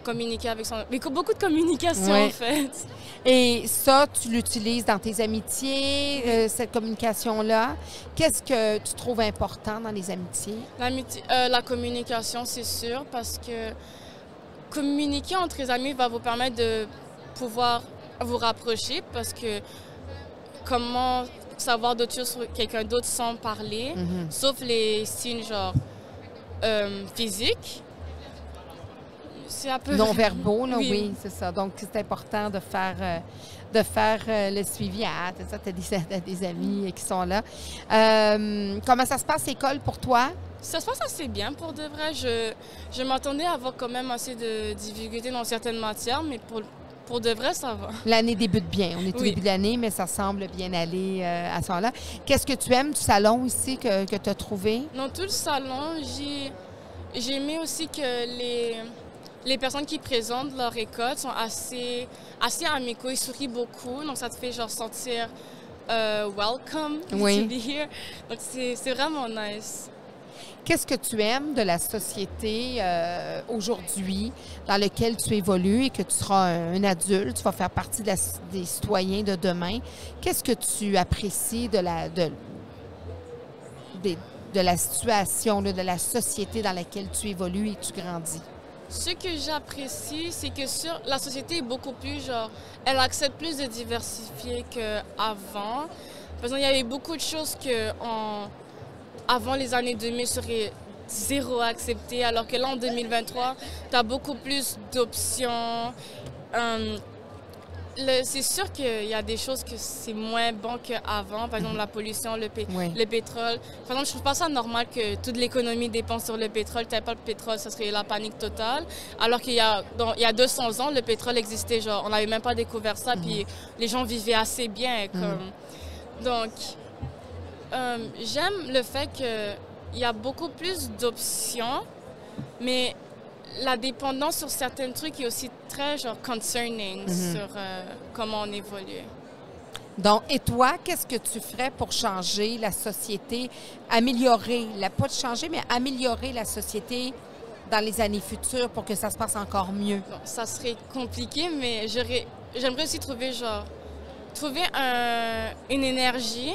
communiquer avec son... Mais beaucoup de communication Oui. en fait. Et ça, tu l'utilises dans tes amitiés, cette communication-là. Qu'est-ce que tu trouves important dans les amitiés? La communication, c'est sûr, parce que communiquer entre les amis va vous permettre de pouvoir vous rapprocher, parce que comment savoir d'autres choses sur quelqu'un d'autre sans parler, sauf les signes genre physiques. C'est un peu... Non-verbaux, là, oui, Oui. c'est ça. Donc, c'est important de faire le suivi. Ah, c'est ça, tu as des amis qui sont là. Comment ça se passe, l'école, pour toi? Ça se passe assez bien pour de vrai. Je m'attendais à avoir quand même assez de difficultés dans certaines matières, mais pour de vrai, ça va. L'année débute bien. On est au Oui. début de l'année, mais ça semble bien aller à ce moment-là. Qu'est-ce que tu aimes du salon ici que tu as trouvé? Dans tout le salon, j'ai aimé aussi que les personnes qui présentent leur école sont assez amicaux, ils sourient beaucoup, donc ça te fait genre sentir welcome Oui. to be here. Donc c'est vraiment nice. Qu'est-ce que tu aimes de la société aujourd'hui dans laquelle tu évolues et que tu seras un adulte, tu vas faire partie des citoyens de demain? Qu'est-ce que tu apprécies de la situation, là, de la société dans laquelle tu évolues et tu grandis? Ce que j'apprécie, c'est que la société est beaucoup plus, genre, elle accepte plus de diversifier qu'avant. Par exemple, il y avait beaucoup de choses avant les années 2000 seraient zéro acceptées, alors que là, en 2023, tu as beaucoup plus d'options. C'est sûr qu'il y a des choses que c'est moins bon qu'avant, par exemple la pollution, le pétrole. Par exemple, je trouve pas ça normal que toute l'économie dépend sur le pétrole. Si t'avais pas le pétrole, ça serait la panique totale. Alors qu'il y a 200 ans, le pétrole existait, genre on n'avait même pas découvert ça, puis les gens vivaient assez bien. Donc, j'aime le fait qu'il y a beaucoup plus d'options, mais la dépendance sur certains trucs est aussi très genre concerning sur comment on évolue. Donc, et toi, qu'est-ce que tu ferais pour changer la société, pas de changer, mais améliorer la société dans les années futures pour que ça se passe encore mieux? Bon, ça serait compliqué, mais j'aimerais aussi trouver une énergie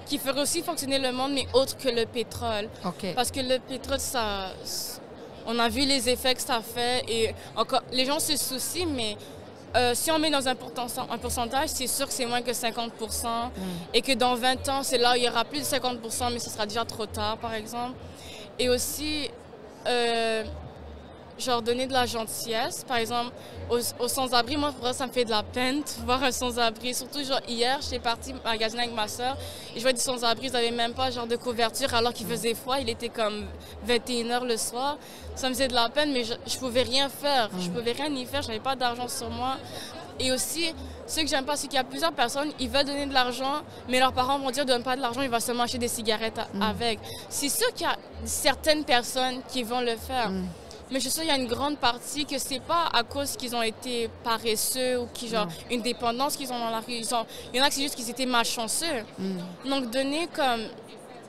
qui ferait aussi fonctionner le monde, mais autre que le pétrole. OK. Parce que le pétrole, on a vu les effets que ça fait et encore, les gens se soucient, mais si on met dans un pourcentage, c'est sûr que c'est moins que 50 et que dans 20 ans, c'est là où il y aura plus de 50 mais ce sera déjà trop tard, par exemple. Et aussi, genre donner de la gentillesse. Par exemple, aux sans-abri, moi, pour vrai, ça me fait de la peine de voir un sans-abri. Surtout, genre, hier, j'étais partie magasiner avec ma soeur et je vois des sans-abri, ils n'avaient même pas genre de couverture alors qu'il faisait froid. Il était comme 21h le soir. Ça me faisait de la peine, mais je pouvais rien faire. Je pouvais rien y faire, j'avais pas d'argent sur moi. Et aussi, ce que j'aime pas, c'est qu'il y a plusieurs personnes, ils veulent donner de l'argent, mais leurs parents vont dire donne pas de l'argent, il va seulement acheter des cigarettes avec. C'est sûr qu'il y a certaines personnes qui vont le faire. Mais je suis sûre qu'il y a une grande partie que c'est pas à cause qu'ils ont été paresseux ou une dépendance qu'ils ont dans la rue. Il y en a que c'est juste qu'ils étaient malchanceux. Donc donner comme...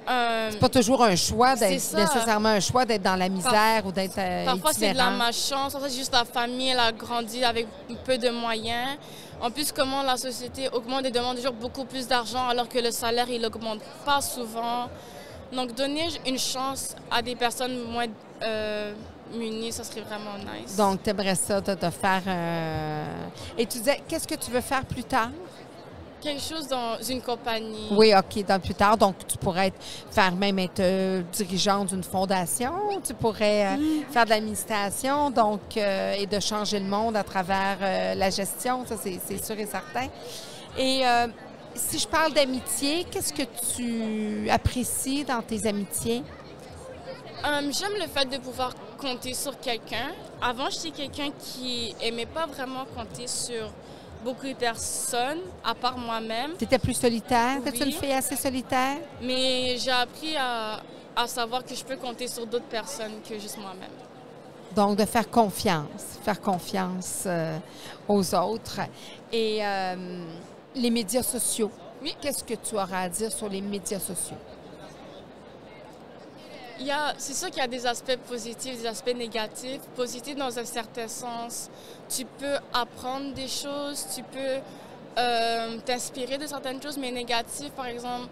c'est pas toujours un choix nécessairement un choix d'être dans la misère ou d'être parfois c'est de la itinérant. malchance, parfois c'est juste la famille, elle a grandi avec peu de moyens. En plus, comment la société augmente et demande toujours beaucoup plus d'argent alors que le salaire, il augmente pas souvent. Donc donner une chance à des personnes moins munies, ça serait vraiment nice. Donc, tu aimerais ça de faire... Et tu disais, qu'est-ce que tu veux faire plus tard? Quelque chose dans une compagnie. Oui, OK, dans plus tard. Donc, tu pourrais même être dirigeante d'une fondation. Tu pourrais faire de l'administration, donc, et de changer le monde à travers la gestion. Ça, c'est sûr et certain. Et si je parle d'amitié, qu'est-ce que tu apprécies dans tes amitiés? J'aime le fait de pouvoir compter sur quelqu'un. Avant, j'étais quelqu'un qui aimait pas vraiment compter sur beaucoup de personnes, à part moi-même. Tu étais plus solitaire? Oui. Es-tu une fille assez solitaire? Mais j'ai appris à savoir que je peux compter sur d'autres personnes que juste moi-même. Donc, de faire confiance aux autres. Et les médias sociaux. Oui. Qu'est-ce que tu auras à dire sur les médias sociaux? C'est sûr qu'il y a des aspects positifs, des aspects négatifs. Positifs dans un certain sens. Tu peux apprendre des choses, tu peux t'inspirer de certaines choses, mais négatifs, par exemple,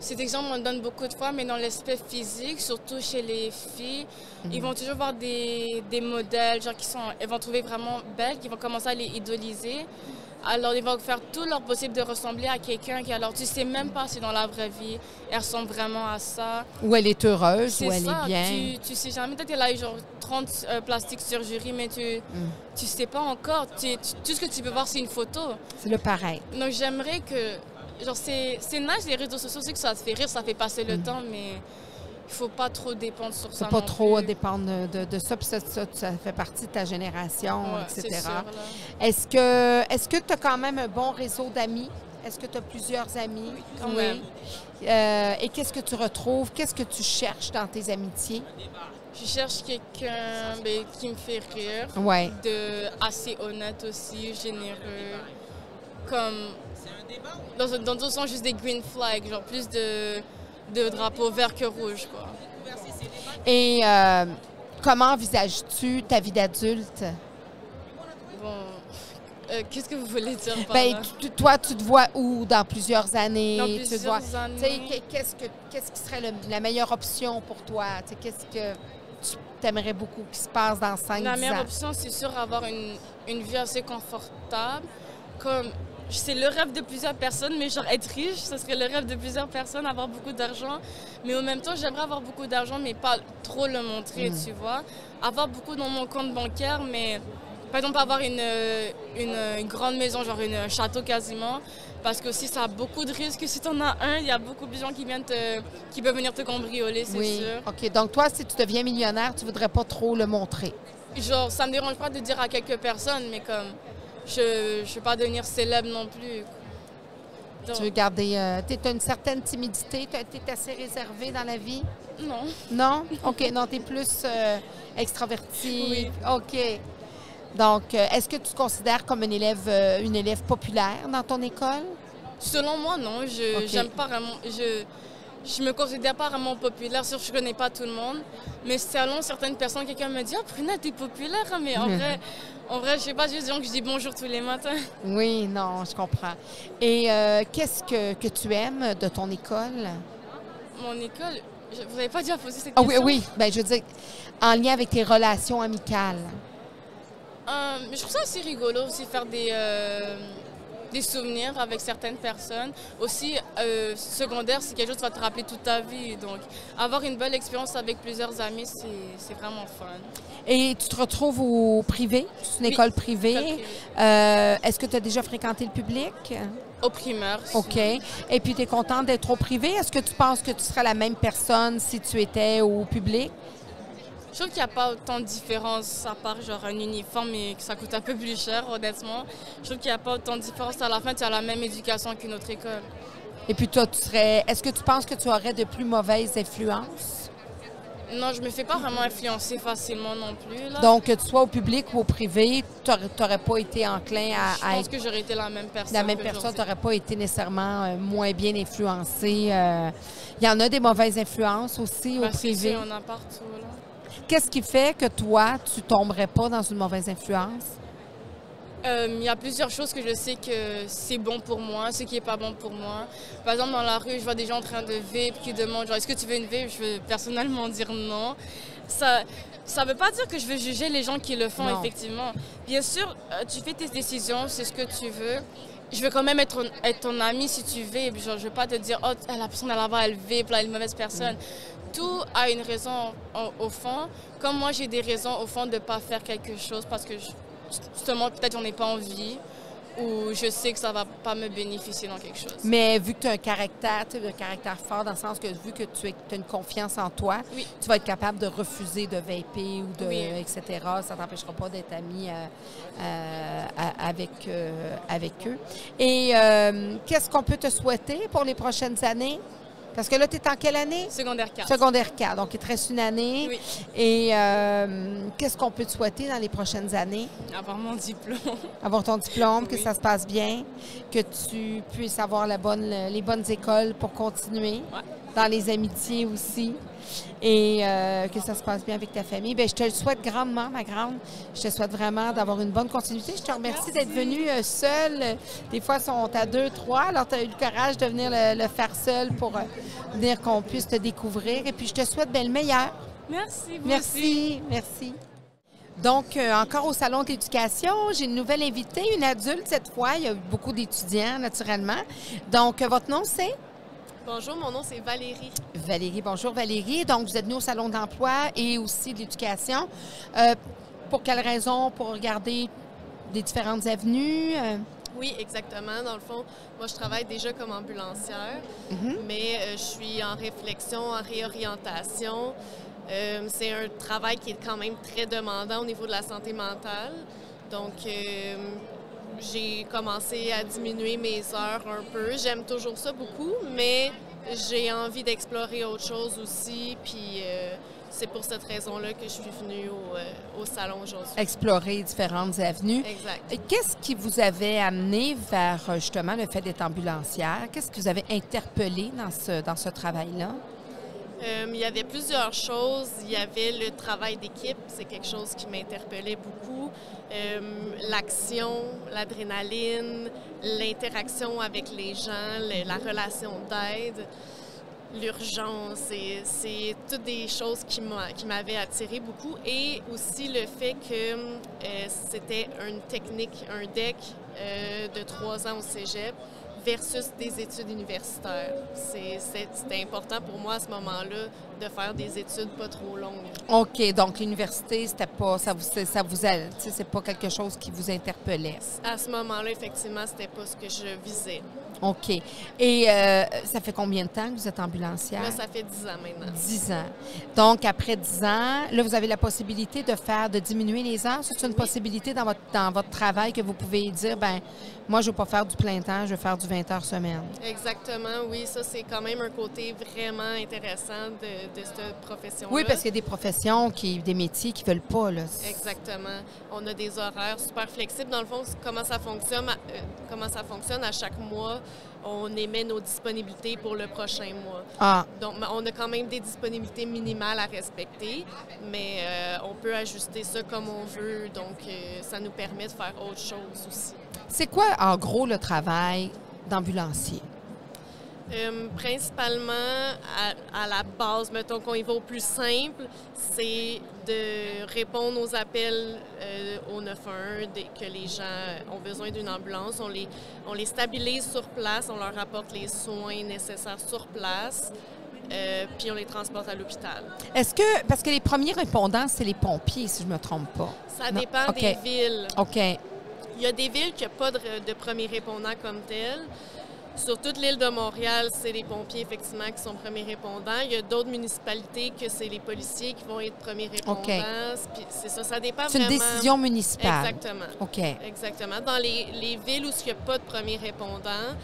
cet exemple, on le donne beaucoup de fois, mais dans l'aspect physique, surtout chez les filles, ils vont toujours voir des modèles, genre elles vont trouver vraiment belles, qui vont commencer à les idoliser. Alors, ils vont faire tout leur possible de ressembler à quelqu'un qui, alors, tu sais même pas si dans la vraie vie, elle ressemble vraiment à ça. Ou elle est heureuse, C'est ou elle ça, est bien. Tu sais jamais. Peut-être qu'elle a eu genre 30 plastiques surgeries, mais tu sais pas encore. Tout ce que tu peux voir, c'est une photo. C'est le pareil. Donc, j'aimerais que... Genre, c'est nice, les réseaux sociaux, c'est que ça te fait rire, ça fait passer le temps, mais... Il ne faut pas trop dépendre sur ça. Il ne faut pas trop plus. dépendre de ça, puis ça fait partie de ta génération, etc. C'est sûr, là. Est-ce que tu as quand même un bon réseau d'amis? Est-ce que tu as plusieurs amis? Oui, quand même. Et qu'est-ce que tu retrouves? Qu'est-ce que tu cherches dans tes amitiés? Je cherche quelqu'un qui me fait rire, Ouais. assez honnête aussi, généreux, comme... Dans d'autres sens, juste des green flags, genre plus de drapeaux vert que rouge, quoi. Et comment envisages-tu ta vie d'adulte? Bon, qu'est-ce que vous voulez dire par là? Toi, tu te vois où dans plusieurs années? Dans plusieurs années. Qu'est-ce qui serait la meilleure option pour toi? Qu'est-ce que tu aimerais beaucoup qui se passe dans 5-10 ans? La meilleure option, c'est sûr, avoir une vie assez confortable. Comme... C'est le rêve de plusieurs personnes, mais genre être riche, ce serait le rêve de plusieurs personnes, avoir beaucoup d'argent. Mais en même temps, j'aimerais avoir beaucoup d'argent, mais pas trop le montrer, tu vois. Avoir beaucoup dans mon compte bancaire, mais par exemple avoir une grande maison, genre un château quasiment. Parce que aussi, ça a beaucoup de risques. Si tu en as un, il y a beaucoup de gens qui peuvent venir te cambrioler, c'est sûr. OK. Donc toi, si tu deviens millionnaire, tu voudrais pas trop le montrer? Genre, ça me dérange pas de dire à quelques personnes, mais comme... Je ne veux pas devenir célèbre non plus. Donc... Tu veux garder... tu as une certaine timidité? Tu es assez réservée dans la vie? Non. Non? OK. Non, tu es plus extravertie? Oui. OK. Donc, est-ce que tu te considères comme une élève populaire dans ton école? Selon moi, non. J'aime pas vraiment... Je me considère pas vraiment populaire, sûr que je connais pas tout le monde. Mais selon certaines personnes, quelqu'un me dit « Ah, Prunette, t'es populaire! » Mais en vrai, je sais pas, j'ai des gens que je dis bonjour tous les matins. Oui, non, je comprends. Et qu'est-ce que tu aimes de ton école? Mon école, vous n'avez pas déjà posé cette Ah question? oui, bien, je veux dire, en lien avec tes relations amicales. Je trouve ça assez rigolo aussi, faire des souvenirs avec certaines personnes. Aussi, secondaire, c'est quelque chose qui va te rappeler toute ta vie. Donc, avoir une belle expérience avec plusieurs amis, c'est vraiment fun. Et tu te retrouves au privé? C'est une école privée. École privée. Est-ce que tu as déjà fréquenté le public? Au primaire. OK. Et puis, tu es contente d'être au privé? Est-ce que tu penses que tu serais la même personne si tu étais au public? Je trouve qu'il n'y a pas autant de différence, à part genre un uniforme et que ça coûte un peu plus cher, honnêtement. Je trouve qu'il n'y a pas autant de différence. À la fin, tu as la même éducation qu'une autre école. Et puis toi, est-ce que tu penses que tu aurais de plus mauvaises influences? Non, je me fais pas vraiment influencer facilement non plus. Là. Donc, que tu sois au public ou au privé, tu n'aurais pas été enclin à Je pense que j'aurais été la même personne. La même personne, tu n'aurais pas été nécessairement moins bien influencée. Il y en a des mauvaises influences aussi au privé. Il y en a partout. Là. Qu'est-ce qui fait que toi, tu tomberais pas dans une mauvaise influence? Il y a plusieurs choses que je sais que c'est bon pour moi, ce qui n'est pas bon pour moi. Par exemple, dans la rue, je vois des gens en train de vape qui demandent genre, est-ce que tu veux une vape? Je veux personnellement dire non. Ça ne veut pas dire que je veux juger les gens qui le font, non. Effectivement. Bien sûr, tu fais tes décisions, c'est ce que tu veux. Je veux quand même être ton ami si tu vapes. Genre, je ne veux pas te dire, oh, la personne là-bas, elle vape, là, elle est une mauvaise personne. Tout a une raison au fond. Comme moi, j'ai des raisons au fond de ne pas faire quelque chose parce que justement, peut-être j'en ai pas envie ou je sais que ça va pas me bénéficier dans quelque chose. Mais vu que tu as un caractère fort, dans le sens que vu que tu as une confiance en toi, oui. Tu vas être capable de refuser de vaper ou de etc. Ça ne t'empêchera pas d'être ami avec eux. Et qu'est-ce qu'on peut te souhaiter pour les prochaines années? Parce que là, tu es en quelle année? Secondaire 4. Secondaire 4, donc il te reste une année. Oui. Et qu'est-ce qu'on peut te souhaiter dans les prochaines années? Avoir mon diplôme. Avoir ton diplôme, oui. Que ça se passe bien, que tu puisses avoir les bonnes écoles pour continuer, dans les amitiés aussi, et que ça se passe bien avec ta famille. Bien, je te le souhaite grandement, ma grande. Je te souhaite vraiment d'avoir une bonne continuité. Je te remercie d'être venue seule. Des fois, ils sont à 2, 3. Alors, tu as eu le courage de venir le faire seule pour venir qu'on puisse te découvrir. Et puis, je te souhaite bien le meilleur. Merci. Merci. Merci. Donc, encore au Salon de l'éducation, j'ai une nouvelle invitée, une adulte cette fois. Il y a beaucoup d'étudiants, naturellement. Donc, votre nom, c'est? Bonjour, mon nom c'est Valérie. Valérie, bonjour Valérie. Donc, vous êtes venue au Salon d'emploi et aussi de l'éducation. Pour quelle raison? Pour regarder des différentes avenues? Oui, exactement. Dans le fond, moi, je travaille déjà comme ambulancière, mais je suis en réflexion, en réorientation. C'est un travail qui est quand même très demandant au niveau de la santé mentale. Donc, j'ai commencé à diminuer mes heures un peu. J'aime toujours ça beaucoup, mais j'ai envie d'explorer autre chose aussi. Puis c'est pour cette raison-là que je suis venue au salon aujourd'hui. Explorer différentes avenues. Exact. Qu'est-ce qui vous avait amené vers justement le fait d'être ambulancière? Qu'est-ce que vous avez interpellé dans ce travail-là? Il y avait plusieurs choses. Il y avait le travail d'équipe, c'est quelque chose qui m'interpellait beaucoup. L'action, l'adrénaline, l'interaction avec les gens, la relation d'aide, l'urgence, c'est toutes des choses qui m'avaient attiré beaucoup. Et aussi le fait que c'était une technique, un DEC de 3 ans au cégep, versus des études universitaires. C'était important pour moi à ce moment-là de faire des études pas trop longues. OK, donc l'université, c'était pas c'est pas quelque chose qui vous interpellait. À ce moment-là, effectivement, c'était pas ce que je visais. OK. Et ça fait combien de temps que vous êtes ambulancière? Là, ça fait 10 ans maintenant. 10 ans. Donc, après 10 ans, là, vous avez la possibilité de diminuer les heures. C'est une possibilité dans votre travail que vous pouvez dire, ben moi, je ne veux pas faire du plein temps, je veux faire du 20 20 heures semaine. Exactement, oui. Ça, c'est quand même un côté vraiment intéressant de cette profession-là. Oui, parce qu'il y a des professions, des métiers qui ne veulent pas. Là. Exactement. On a des horaires super flexibles. Dans le fond, comment ça fonctionne à chaque mois, on émet nos disponibilités pour le prochain mois. Ah. Donc, on a quand même des disponibilités minimales à respecter, mais on peut ajuster ça comme on veut. Donc, ça nous permet de faire autre chose aussi. C'est quoi, en gros, le travail d'ambulancier? Principalement, à la base, mettons qu'on y va au plus simple, c'est de répondre aux appels au 911 dès que les gens ont besoin d'une ambulance. On les stabilise sur place, on leur apporte les soins nécessaires sur place, puis on les transporte à l'hôpital. Est-ce que, parce que les premiers répondants, c'est les pompiers, si je ne me trompe pas. Ça dépend des villes. OK. Il y a des villes qui n'ont pas de premiers répondants comme tel. Sur toute l'île de Montréal, c'est les pompiers, effectivement, qui sont premiers répondants. Il y a d'autres municipalités que c'est les policiers qui vont être premiers répondants. Okay. C'est ça, ça dépend c'est vraiment. C'est une décision municipale. Exactement. OK. Exactement. Dans les villes où il n'y a pas de premiers répondants,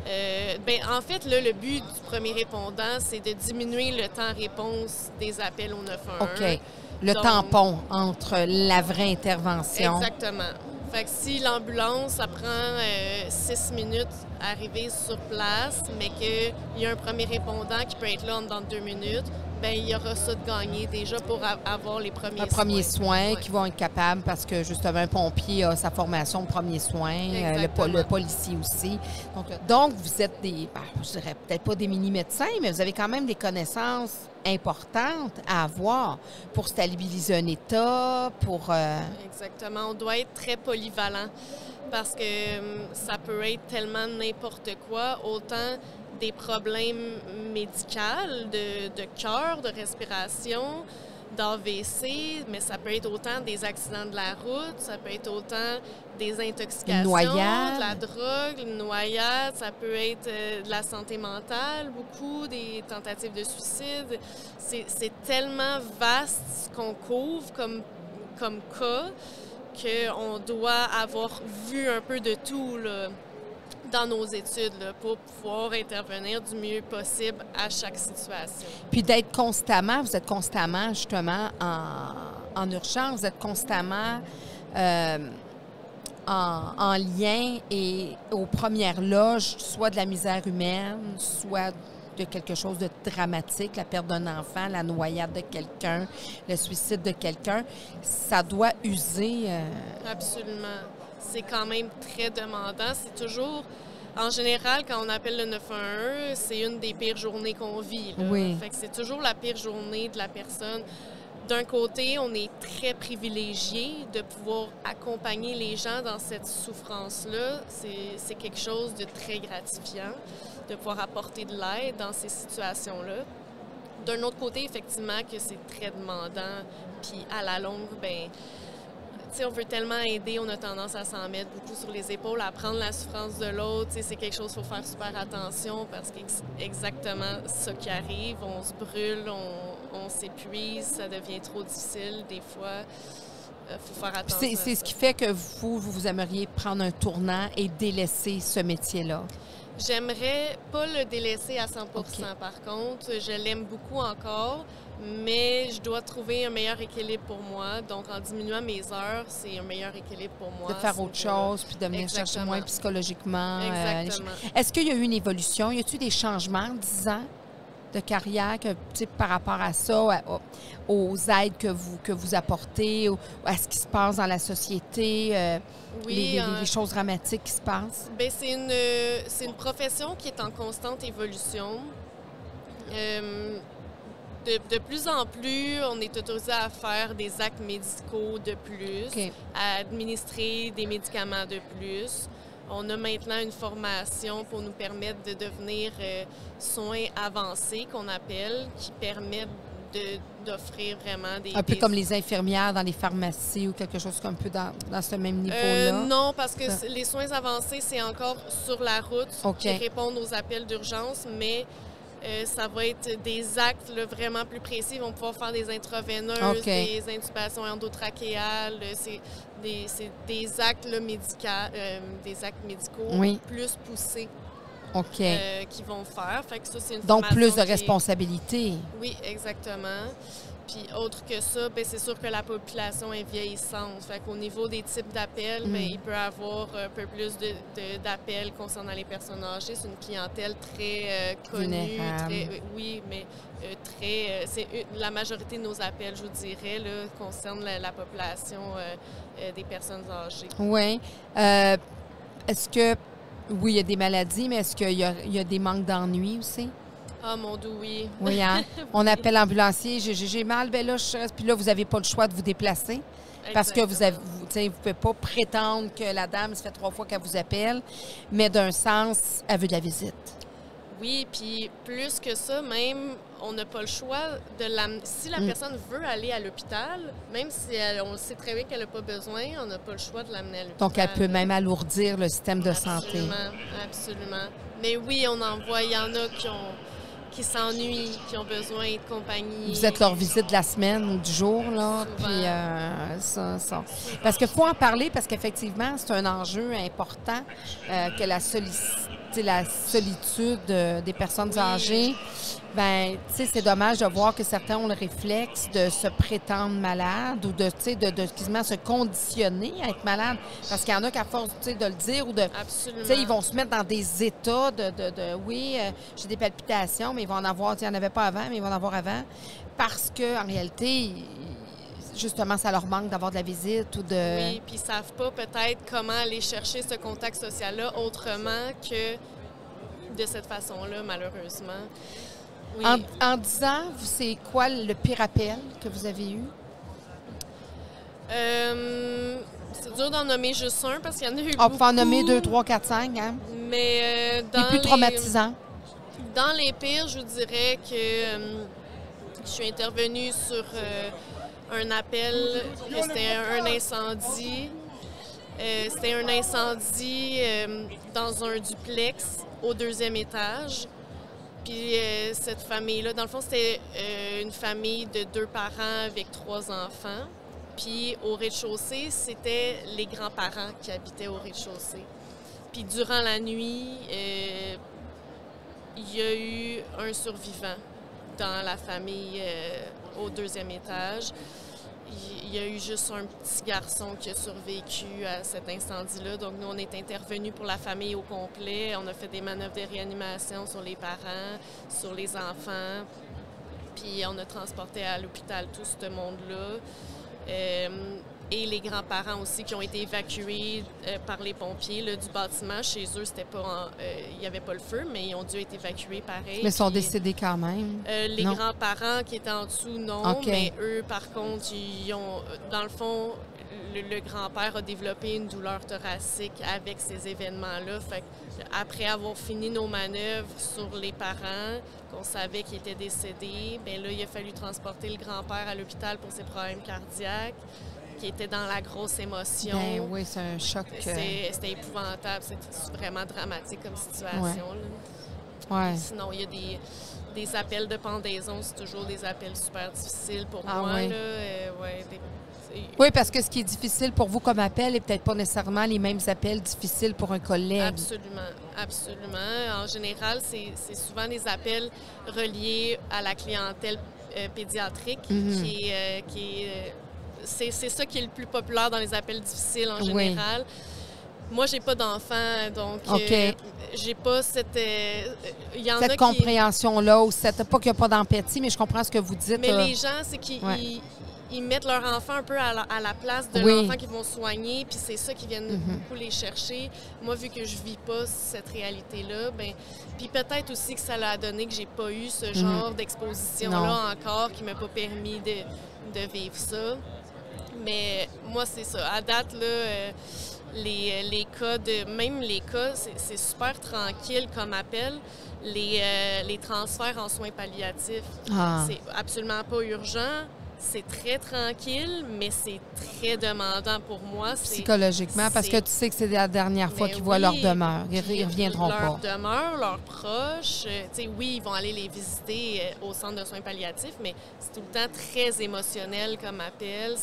en fait, là, le but du premier répondant, c'est de diminuer le temps-réponse des appels au 911. OK. Le tampon entre la vraie intervention. Exactement. Fait que si l'ambulance, ça prend 6 minutes à arriver sur place, mais qu'il y a un premier répondant qui peut être là dans 2 minutes, bien, il y aura ça de gagné déjà pour avoir les premiers soins. Un premier soin qui vont être capables parce que, justement, un pompier a sa formation de premiers soins, le policier aussi. Donc vous êtes je dirais peut-être pas des mini-médecins, mais vous avez quand même des connaissances importantes à avoir pour stabiliser un état, pour... Exactement. On doit être très polyvalent parce que ça peut être tellement n'importe quoi, autant des problèmes médicaux, de cœur, de respiration, d'AVC, mais ça peut être autant des accidents de la route, ça peut être autant des intoxications, de la drogue, une noyade, ça peut être de la santé mentale, beaucoup, des tentatives de suicide. C'est tellement vaste ce qu'on couvre comme cas qu'on doit avoir vu un peu de tout là, dans nos études là, pour pouvoir intervenir du mieux possible à chaque situation. Puis vous êtes constamment justement en urgence, vous êtes constamment en lien et aux premières loges, soit de la misère humaine, soit de quelque chose de dramatique, la perte d'un enfant, la noyade de quelqu'un, le suicide de quelqu'un. Ça doit user... Absolument. C'est quand même très demandant. C'est toujours... En général, quand on appelle le 911, c'est une des pires journées qu'on vit. Là. Oui. Fait que c'est toujours la pire journée de la personne. D'un côté, on est très privilégié de pouvoir accompagner les gens dans cette souffrance-là. C'est quelque chose de très gratifiant de pouvoir apporter de l'aide dans ces situations-là. D'un autre côté, effectivement, que c'est très demandant. Puis à la longue, bien... T'sais, on veut tellement aider, on a tendance à s'en mettre beaucoup sur les épaules, à prendre la souffrance de l'autre. C'est quelque chose qu'il faut faire super attention parce que c'est exactement ça qui arrive. On se brûle, on s'épuise, ça devient trop difficile des fois. Faut faire attention. C'est ce qui fait que vous aimeriez prendre un tournant et délaisser ce métier-là? J'aimerais pas le délaisser à 100 %, okay. Par contre. Je l'aime beaucoup encore, mais je dois trouver un meilleur équilibre pour moi. Donc, en diminuant mes heures, c'est un meilleur équilibre pour moi. De faire autre chose, puis de venir chercher moins psychologiquement. Exactement. Est-ce qu'il y a eu une évolution? Y a-t-il des changements en 10 ans de carrière par rapport à ça, aux aides que vous apportez, à ce qui se passe dans la société? Oui, les choses dramatiques qui se passent? Bien, c'est une profession qui est en constante évolution. De plus en plus, on est autorisé à faire des actes médicaux de plus, okay. À administrer des médicaments de plus. On a maintenant une formation pour nous permettre de devenir soins avancés, qu'on appelle, qui permettent d'offrir vraiment des... Un peu comme les infirmières dans les pharmacies ou quelque chose un peu dans ce même niveau-là? Non, parce que les soins avancés, c'est encore sur la route, okay. Qui répondent aux appels d'urgence, mais ça va être des actes là, vraiment plus précis. Ils vont pouvoir faire des intraveineuses, okay. Des intubations endotrachéales. C'est des actes là, des actes médicaux, oui. Plus poussés. OK. qui vont faire. Fait que ça, c'est une Donc, plus formation de qui est- responsabilités. Oui, exactement. Puis autre que ça, ben, c'est sûr que la population est vieillissante. Fait qu'au niveau des types d'appels, ben, il peut y avoir un peu plus d'appels concernant les personnes âgées. C'est une clientèle très connue. Vulnérable. Oui, mais la majorité de nos appels, je vous dirais, là, concernent la population des personnes âgées. Oui. Est-ce que, oui, il y a des maladies, mais est-ce qu'il y a des manques d'ennui aussi? Ah, mon Dieu, oui. Oui, hein? On appelle l'ambulancier, j'ai mal, ben là, je reste. Puis là, vous n'avez pas le choix de vous déplacer. Parce que vous ne pouvez pas prétendre que la dame, ça fait 3 fois qu'elle vous appelle, mais d'un sens, elle veut de la visite. Oui, puis plus que ça, même, on n'a pas le choix de l'amener. Si la personne veut aller à l'hôpital, même si on sait très bien qu'elle n'a pas besoin, on n'a pas le choix de l'amener à l'hôpital. Donc, elle peut même alourdir le système de santé. Absolument, absolument. Mais oui, on en voit, il y en a qui s'ennuient, qui ont besoin de compagnie. Vous êtes leur visite de la semaine ou du jour, là. Souvent. Puis ça. Parce qu'il faut en parler, parce qu'effectivement, c'est un enjeu important que la solitude des personnes âgées. Ben, tu sais, c'est dommage de voir que certains ont le réflexe de se prétendre malade ou de quasiment se conditionner à être malade. Parce qu'il y en a qu'à force, tu sais, de le dire ou de... Absolument. Tu sais, ils vont se mettre dans des états oui, j'ai des palpitations, mais ils vont en avoir, tu sais, il n'y en avait pas avant, mais ils vont en avoir avant. Parce qu'en réalité, justement, ça leur manque d'avoir de la visite ou de... Oui, puis ils ne savent pas peut-être comment aller chercher ce contact social-là autrement que de cette façon-là, malheureusement. Oui. En 10 ans, c'est quoi le pire appel que vous avez eu? C'est dur d'en nommer juste un parce qu'il y en a eu On beaucoup. peut en nommer 2, 3, 4, 5, hein? Mais Les plus traumatisants. Dans les pires, je vous dirais que je suis intervenue sur un appel, que c'était un incendie. C'était un incendie dans un duplex au 2e étage. Puis cette famille-là, dans le fond, c'était une famille de 2 parents avec 3 enfants. Puis au rez-de-chaussée, c'était les grands-parents qui habitaient au rez-de-chaussée. Puis durant la nuit, il y a eu un survivant dans la famille au 2e étage. Il y a eu juste un petit garçon qui a survécu à cet incendie-là. Donc, nous, on est intervenus pour la famille au complet. On a fait des manœuvres de réanimation sur les parents, sur les enfants. Puis, on a transporté à l'hôpital tout ce monde-là. Et les grands-parents aussi qui ont été évacués par les pompiers là, du bâtiment. Chez eux, c'était pas il n'y avait pas le feu, mais ils ont dû être évacués pareil. Mais ils sont décédés quand même. Les Non. grands-parents qui étaient en dessous, non. OK. Mais eux, par contre, ils ont, dans le fond, le grand-père a développé une douleur thoracique avec ces événements-là. Fait après avoir fini nos manœuvres sur les parents, qu'on savait qu'ils étaient décédés, bien là, il a fallu transporter le grand-père à l'hôpital pour ses problèmes cardiaques, qui était dans la grosse émotion. Ben oui, c'est un choc. C'était épouvantable. C'était vraiment dramatique comme situation. Ouais. Là. Sinon, il y a des appels de pendaison. C'est toujours des appels super difficiles pour moi. Oui. Là. Oui, parce que ce qui est difficile pour vous comme appel n'est peut-être pas nécessairement les mêmes appels difficiles pour un collègue. Absolument, absolument. En général, c'est souvent des appels reliés à la clientèle pédiatrique c'est ça qui est le plus populaire dans les appels difficiles en général. Oui. Moi, j'ai pas d'enfant, donc j'ai pas cette compréhension-là, ou pas qu'il n'y a pas d'empathie, mais je comprends ce que vous dites. Mais les gens, c'est qu'ils mettent leur enfant un peu à la place de l'enfant qu'ils vont soigner, puis c'est ça qui viennent beaucoup les chercher. Moi, vu que je vis pas cette réalité-là, puis peut-être aussi que ça l'a donné que j'ai pas eu ce genre d'exposition-là encore, qui m'a pas permis de vivre ça. Mais moi, c'est ça. À date, là, les cas même les cas, c'est super tranquille comme appel. Les transferts en soins palliatifs, c'est absolument pas urgent. C'est très tranquille, mais c'est très demandant pour moi. Psychologiquement, parce que tu sais que c'est la dernière fois qu'ils voient leur demeure. Ils ne reviendront pas. Leur demeure, leurs proches. Oui, ils vont aller les visiter au centre de soins palliatifs, mais c'est tout le temps très émotionnel comme appel.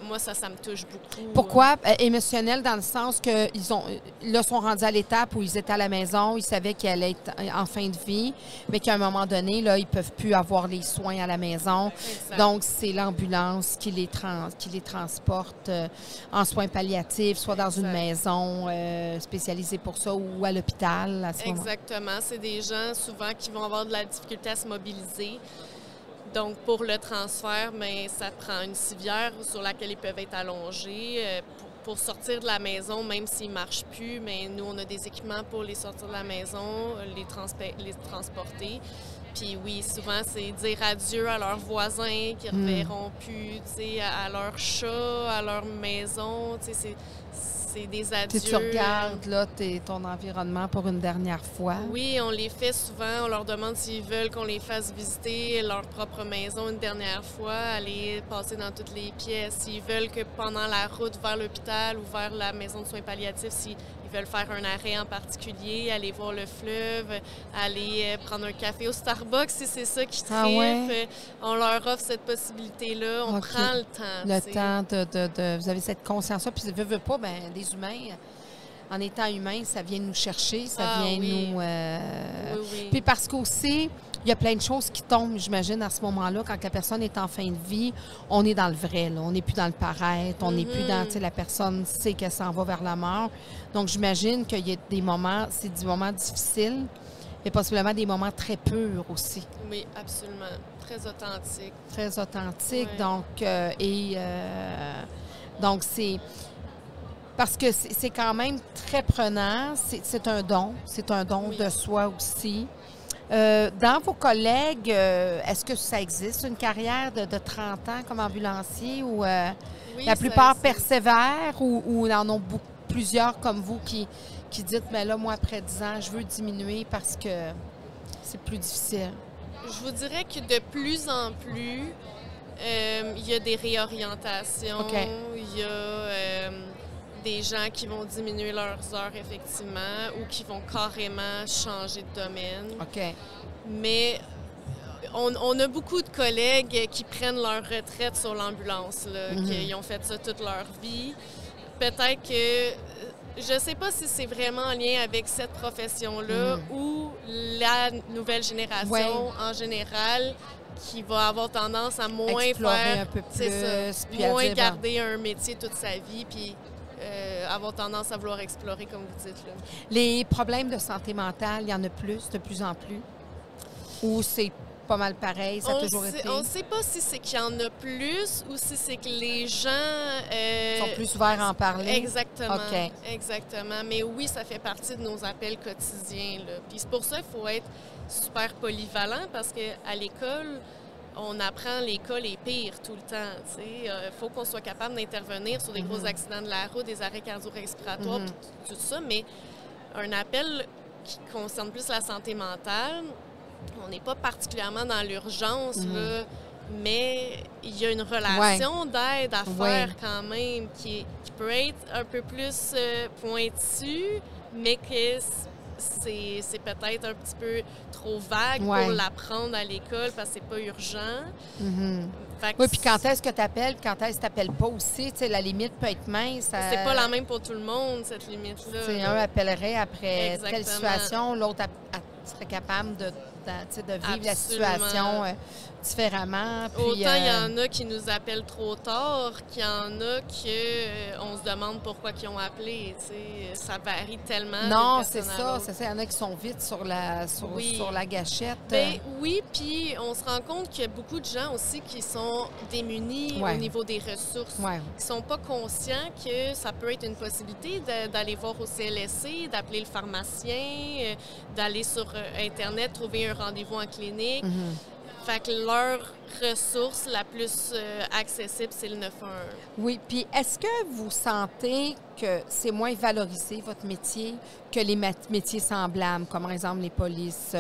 moi, ça me touche beaucoup. Pourquoi? Émotionnel dans le sens que là, sont rendus à l'étape où ils étaient à la maison, ils savaient qu'ils allaient être en fin de vie, mais qu'à un moment donné, là, ils ne peuvent plus avoir les soins à la maison. Exact. Donc, c'est l'ambulance qui les transporte en soins palliatifs, soit dans une maison spécialisée pour ça ou à l'hôpital à ce moment. Exactement. C'est des gens souvent qui vont avoir de la difficulté à se mobiliser. Donc, pour le transfert, bien, ça prend une civière sur laquelle ils peuvent être allongés. Pour sortir de la maison, même s'ils ne marchent plus, mais nous, on a des équipements pour les sortir de la maison, les transporter. Puis oui, souvent, c'est dire adieu à leurs voisins qui ne reverront plus, tu sais, à leur chat, à leur maison, tu sais, c'est des adieux. Tu regardes là, ton environnement pour une dernière fois. Oui, on les fait souvent. On leur demande s'ils veulent qu'on les fasse visiter leur propre maison une dernière fois, aller passer dans toutes les pièces. S'ils veulent que pendant la route vers l'hôpital ou vers la maison de soins palliatifs, s'ils veulent faire un arrêt en particulier, aller voir le fleuve, aller prendre un café au Starbucks, si c'est ça qu'ils trippent, on leur offre cette possibilité-là. On prend le temps. Le temps de vous avez cette conscience-là. Puis, veut pas, bien, des humains, en étant humains, ça vient nous chercher, ça vient nous... Oui. Puis parce qu'aussi, il y a plein de choses qui tombent, j'imagine, à ce moment-là, quand la personne est en fin de vie, on est dans le vrai, là. On n'est plus dans le paraître, on n'est plus dans, tu sais, la personne sait qu'elle s'en va vers la mort. Donc, j'imagine qu'il y a des moments, c'est des moments difficiles, mais possiblement des moments très purs aussi. Oui, absolument. Très authentique. Très authentique, oui. Donc, c'est... Parce que c'est quand même très prenant, c'est un don de soi aussi. Dans vos collègues, est-ce que ça existe, une carrière de 30 ans comme ambulancier ou la plupart persévèrent ou en ont plusieurs comme vous qui dites, mais là, moi, après 10 ans, je veux diminuer parce que c'est plus difficile? Je vous dirais que de plus en plus, il y a des réorientations, il y a des gens qui vont diminuer leurs heures, effectivement, ou qui vont carrément changer de domaine. OK. Mais on a beaucoup de collègues qui prennent leur retraite sur l'ambulance, qui ont fait ça toute leur vie. Peut-être que... Je ne sais pas si c'est vraiment en lien avec cette profession-là ou la nouvelle génération en général qui va avoir tendance à moins explorer un peu plus, moins garder un métier toute sa vie, puis avoir tendance à vouloir explorer, comme vous dites. Là. Les problèmes de santé mentale, il y en a de plus en plus? Ou c'est pas mal pareil, ça a toujours été? On ne sait pas si c'est qu'il y en a plus ou si c'est que les gens... sont plus ouverts à en parler? Exactement. OK. Exactement. Mais oui, ça fait partie de nos appels quotidiens. Là. Puis c'est pour ça qu'il faut être super polyvalent parce qu'à l'école, on apprend les cas les pires tout le temps. Il faut qu'on soit capable d'intervenir sur des gros accidents de la route, des arrêts cardio-respiratoires, tout ça. Mais un appel qui concerne plus la santé mentale, on n'est pas particulièrement dans l'urgence, là, mais il y a une relation d'aide à faire quand même qui peut être un peu plus pointue, mais que c'est peut-être un petit peu trop vague pour l'apprendre à l'école parce que c'est pas urgent. Oui, puis quand est-ce que tu appelles, quand est-ce que tu n'appelles pas aussi, tu sais, la limite peut être mince. C'est pas la même pour tout le monde, cette limite-là. Un appellerait après telle situation, l'autre serait capable de vivre la situation différemment. Puis, autant il y en a qui nous appellent trop tard qu'il y en a qu'on se demande pourquoi ils ont appelé. Ça varie tellement. Non, c'est ça. Il y en a qui sont vite sur la gâchette. Bien, oui, puis on se rend compte qu'il y a beaucoup de gens aussi qui sont démunis au niveau des ressources. Qui ne sont pas conscients que ça peut être une possibilité d'aller voir au CLSC, d'appeler le pharmacien, d'aller sur Internet, trouver un rendez-vous en clinique. Fait que leur ressource la plus accessible, c'est le 911. Oui, puis est-ce que vous sentez que c'est moins valorisé, votre métier, que les métiers semblables, comme par exemple les polices,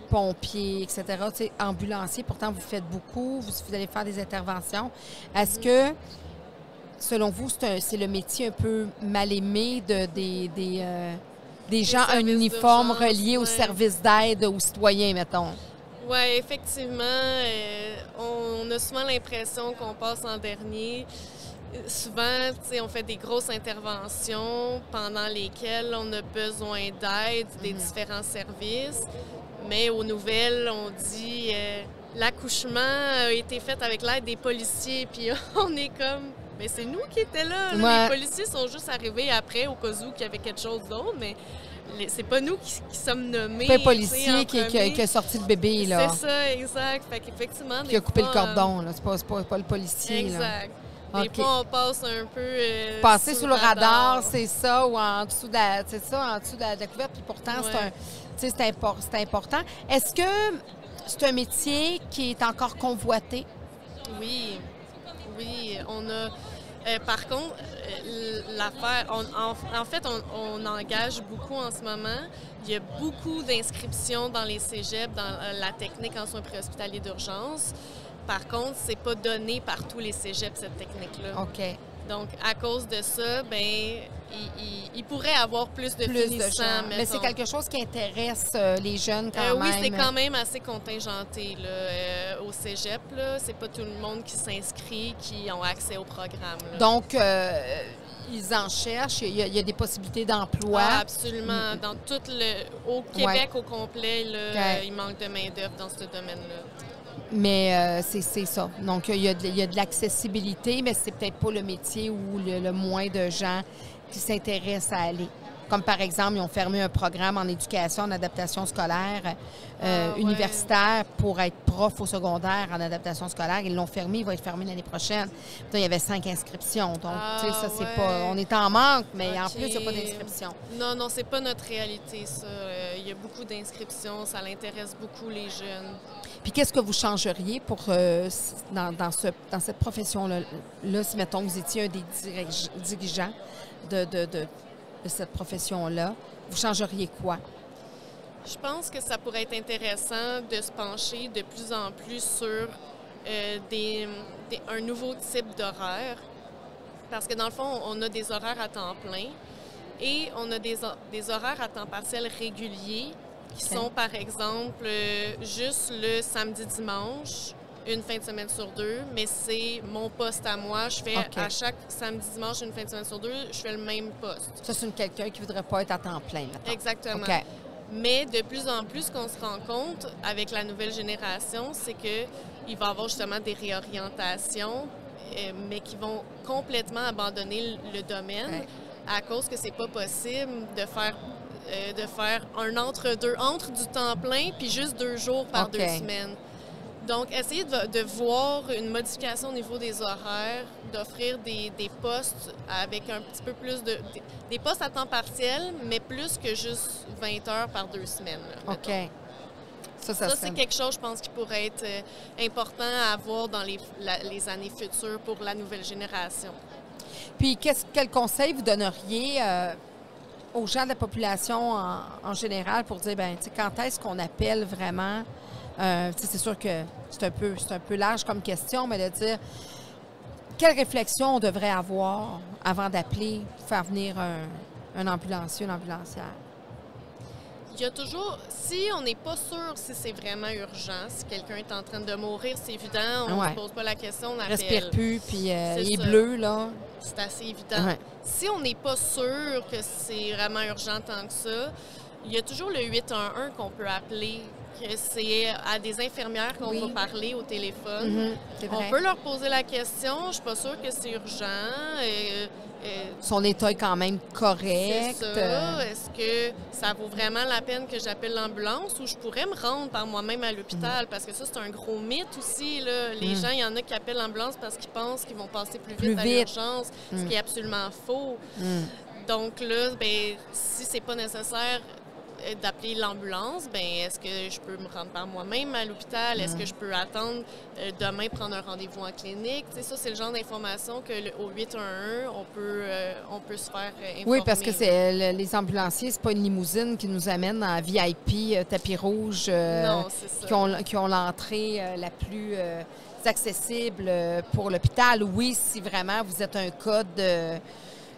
pompiers, etc., tu sais, ambulanciers, pourtant vous faites beaucoup, vous allez faire des interventions. Est-ce que, selon vous, c'est le métier un peu mal aimé des gens à un uniforme relié au service d'aide aux citoyens, mettons? Oui, effectivement. On on a souvent l'impression qu'on passe en dernier. Souvent, on fait des grosses interventions pendant lesquelles on a besoin d'aide des différents services. Mais aux nouvelles, on dit l'accouchement a été fait avec l'aide des policiers. Puis on est comme, mais c'est nous qui étions là. Les policiers sont juste arrivés après, au cas où qu'il y avait quelque chose d'autre. Mais c'est pas nous qui sommes nommés. C'est pas un policier qui a sorti le bébé, là. C'est ça, exact. Fait qu'effectivement, qui a coupé le cordon, là. C'est pas le policier, exact. Là. Des fois, on passe un peu passer sous le radar, c'est ça, ou en dessous de la, c'est ça, en dessous de la couverte. Puis pourtant, c'est important. Est-ce que c'est un métier qui est encore convoité? Oui, on a... par contre, l'affaire, en fait, on engage beaucoup en ce moment. Il y a beaucoup d'inscriptions dans les cégeps, dans la technique en soins préhospitaliers d'urgence. Par contre, c'est pas donné par tous les cégeps, cette technique-là. OK. Donc, à cause de ça, il pourrait avoir plus de finissants. Mais c'est quelque chose qui intéresse les jeunes quand même. Oui, c'est quand même assez contingenté là, au cégep. C'est pas tout le monde qui s'inscrit, qui ont accès au programme. Là. Donc, ils en cherchent. Il y a des possibilités d'emploi. Ah, absolument. Au Québec au complet, là, il manque de main-d'œuvre dans ce domaine-là. Mais c'est ça. Donc, il y a de l'accessibilité, mais c'est peut-être pas le métier où le moins de gens qui s'intéressent à aller. Comme par exemple, ils ont fermé un programme en éducation, en adaptation scolaire universitaire pour être prof au secondaire en adaptation scolaire. Ils l'ont fermé, il va être fermé l'année prochaine. Puis, il y avait 5 inscriptions. Donc, tu sais, ça, c'est pas... On est en manque, mais en plus, il n'y a pas d'inscription. Non, c'est pas notre réalité, ça. Il y a beaucoup d'inscriptions, ça l'intéresse beaucoup les jeunes. Puis qu'est-ce que vous changeriez pour dans cette profession-là, si, mettons, vous étiez un des dirigeants de cette profession-là, vous changeriez quoi? Je pense que ça pourrait être intéressant de se pencher de plus en plus sur un nouveau type d'horaire. Parce que dans le fond, on a des horaires à temps plein et on a des horaires à temps partiel réguliers qui sont, par exemple, juste le samedi-dimanche, une fin de semaine sur 2, mais c'est mon poste à moi. Je fais à chaque samedi-dimanche, une fin de semaine sur 2, je fais le même poste. Ça, c'est quelqu'un qui ne voudrait pas être à temps plein, maintenant. Exactement. Mais de plus en plus, ce qu'on se rend compte avec la nouvelle génération, c'est qu'il va y avoir justement des réorientations, mais qui vont complètement abandonner le domaine à cause que c'est pas possible de faire un entre-deux, entre du temps plein, puis juste 2 jours par 2 semaines. Donc, essayer de voir une modification au niveau des horaires, d'offrir des postes avec un petit peu plus des postes à temps partiel, mais plus que juste 20 heures par 2 semaines. Là, OK. Ça c'est quelque chose, je pense, qui pourrait être important à avoir dans les années futures pour la nouvelle génération. Puis, quel conseil vous donneriez aux gens de la population en général pour dire, quand est-ce qu'on appelle vraiment? C'est sûr que c'est un peu large comme question, mais de dire quelle réflexion on devrait avoir avant d'appeler, faire venir un ambulancier, une ambulancière? Il y a toujours, si on n'est pas sûr si c'est vraiment urgent, si quelqu'un est en train de mourir, c'est évident, on ne se pose pas la question, on appelle. Respire plus, puis il est bleu, là. C'est assez évident. Ouais. Si on n'est pas sûr que c'est vraiment urgent tant que ça, il y a toujours le 811 qu'on peut appeler. C'est à des infirmières qu'on va parler au téléphone. On peut leur poser la question. Je ne suis pas sûre que c'est urgent. Son état est quand même correct. C'est ça. Est-ce que ça vaut vraiment la peine que j'appelle l'ambulance ou je pourrais me rendre par moi-même à l'hôpital? Parce que ça, c'est un gros mythe aussi. Là. Les gens, il y en a qui appellent l'ambulance parce qu'ils pensent qu'ils vont passer plus vite à l'urgence, ce qui est absolument faux. Donc là, si c'est pas nécessaire d'appeler l'ambulance, est-ce que je peux me rendre par moi-même à l'hôpital? Est-ce que je peux attendre demain prendre un rendez-vous en clinique? Tu sais, ça, c'est le genre d'information qu'au 811, on peut se faire informer. Oui, parce que les ambulanciers, c'est pas une limousine qui nous amène en VIP, tapis rouge, non, c'est ça. qui ont l'entrée la plus accessible pour l'hôpital. Oui, si vraiment vous êtes un cas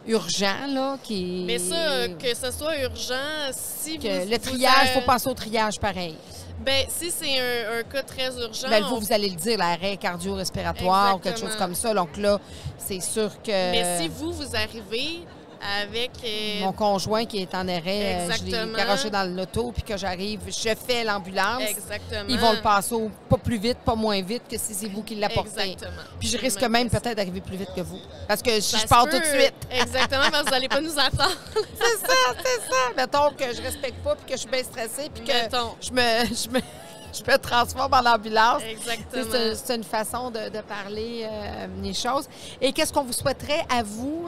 urgent, là, Mais ça, que ce soit urgent, si le triage, il faut penser au triage pareil. Ben, si c'est un cas très urgent... Ben, vous allez le dire, l'arrêt cardio-respiratoire ou quelque chose comme ça. Donc là, c'est sûr que... Mais si vous arrivez avec... Mon conjoint qui est en arrêt, je l'ai Exactement. garoché dans l'auto, puis que j'arrive, je fais l'ambulance. Exactement. Ils vont le passer pas plus vite, pas moins vite que si c'est vous qui l'apportez. Exactement. Puis je C'est risque même même ça. peut-être d'arriver plus vite que vous. Parce que Ça je se pars peut. tout de suite. Exactement, parce que vous n'allez pas nous attendre. C'est ça. Mettons que je respecte pas, puis que je suis bien stressée, puis que Mettons. je me transforme en ambulance. Exactement. C'est une façon de parler les choses. Et qu'est-ce qu'on vous souhaiterait à vous,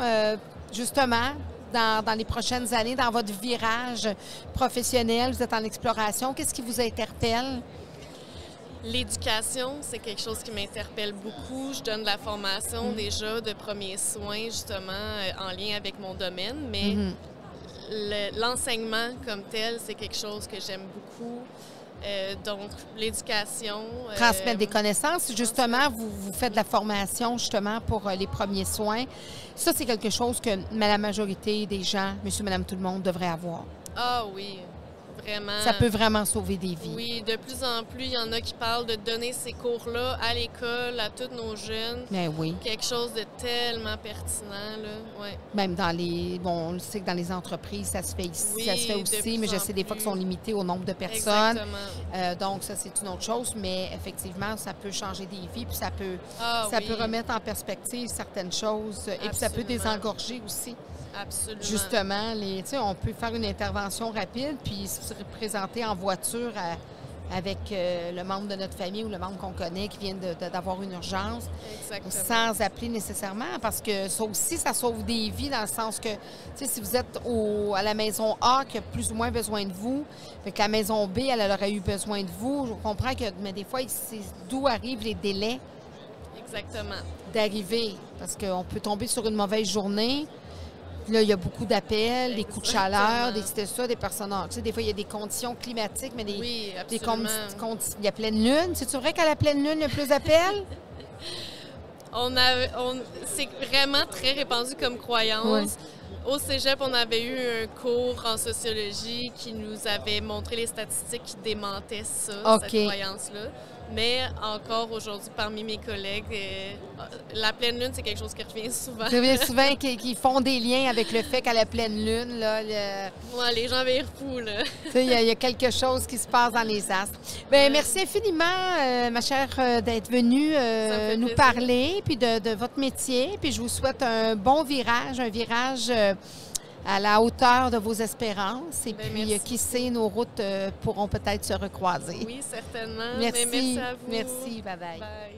justement, dans les prochaines années, dans votre virage professionnel? Vous êtes en exploration. Qu'est-ce qui vous interpelle? L'éducation, c'est quelque chose qui m'interpelle beaucoup. Je donne de la formation déjà de premiers soins, justement, en lien avec mon domaine, mais l'enseignement comme tel, c'est quelque chose que j'aime beaucoup. Donc, l'éducation... Transmettre des connaissances. Justement, vous faites de la formation, justement, pour les premiers soins. Ça, c'est quelque chose que la majorité des gens, monsieur, madame, tout le monde, devrait avoir. Ah oui, vraiment. Ça peut vraiment sauver des vies. Oui, de plus en plus, il y en a qui parlent de donner ces cours-là à l'école, à tous nos jeunes. Mais oui. Quelque chose de tellement pertinent, là. Ouais. Même dans les... Bon, on sait que dans les entreprises, ça se fait ici, Oui, ça se fait de aussi, plus mais je en sais des fois plus. qu'ils sont limités au nombre de personnes. Exactement. Donc, ça, c'est une autre chose, mais effectivement, ça peut changer des vies, puis ça peut Oui. remettre en perspective certaines choses, et puis ça peut Absolument. désengorger aussi. Absolument. Justement, on peut faire une intervention rapide, puis se présenter en voiture avec le membre de notre famille ou le membre qu'on connaît qui vient d'avoir une urgence, Exactement. sans appeler nécessairement, parce que ça aussi, ça sauve des vies dans le sens que, si vous êtes à la maison A qui a plus ou moins besoin de vous, fait que la maison B, elle aurait eu besoin de vous, je comprends que, mais des fois, c'est d'où arrivent les délais Exactement. d'arriver, parce qu'on peut tomber sur une mauvaise journée. Là, il y a beaucoup d'appels, des coups de chaleur, des personnes... Tu sais, des fois, il y a des conditions climatiques, mais Oui, il absolument. y a pleine lune. C'est-tu vrai qu'à la pleine lune, il y a plus d'appels? C'est vraiment très répandu comme croyance. Ouais. Au cégep, on avait eu un cours en sociologie qui nous avait montré les statistiques qui démentaient ça, OK. cette croyance-là. Mais encore aujourd'hui, parmi mes collègues, la pleine lune, c'est quelque chose qui revient souvent. Il y a souvent qui font des liens avec le fait qu'à la pleine lune, là, Ouais, les gens virent fous, là. il y a quelque chose qui se passe dans les astres. Bien, merci infiniment, ma chère, d'être venue nous plaisir. parler puis de votre métier. Puis je vous souhaite un bon virage, un virage à la hauteur de vos espérances. Et puis, merci. qui sait, nos routes pourront peut-être se recroiser. Oui, certainement. Merci. Mais merci à vous. Merci. Bye-bye. Bye.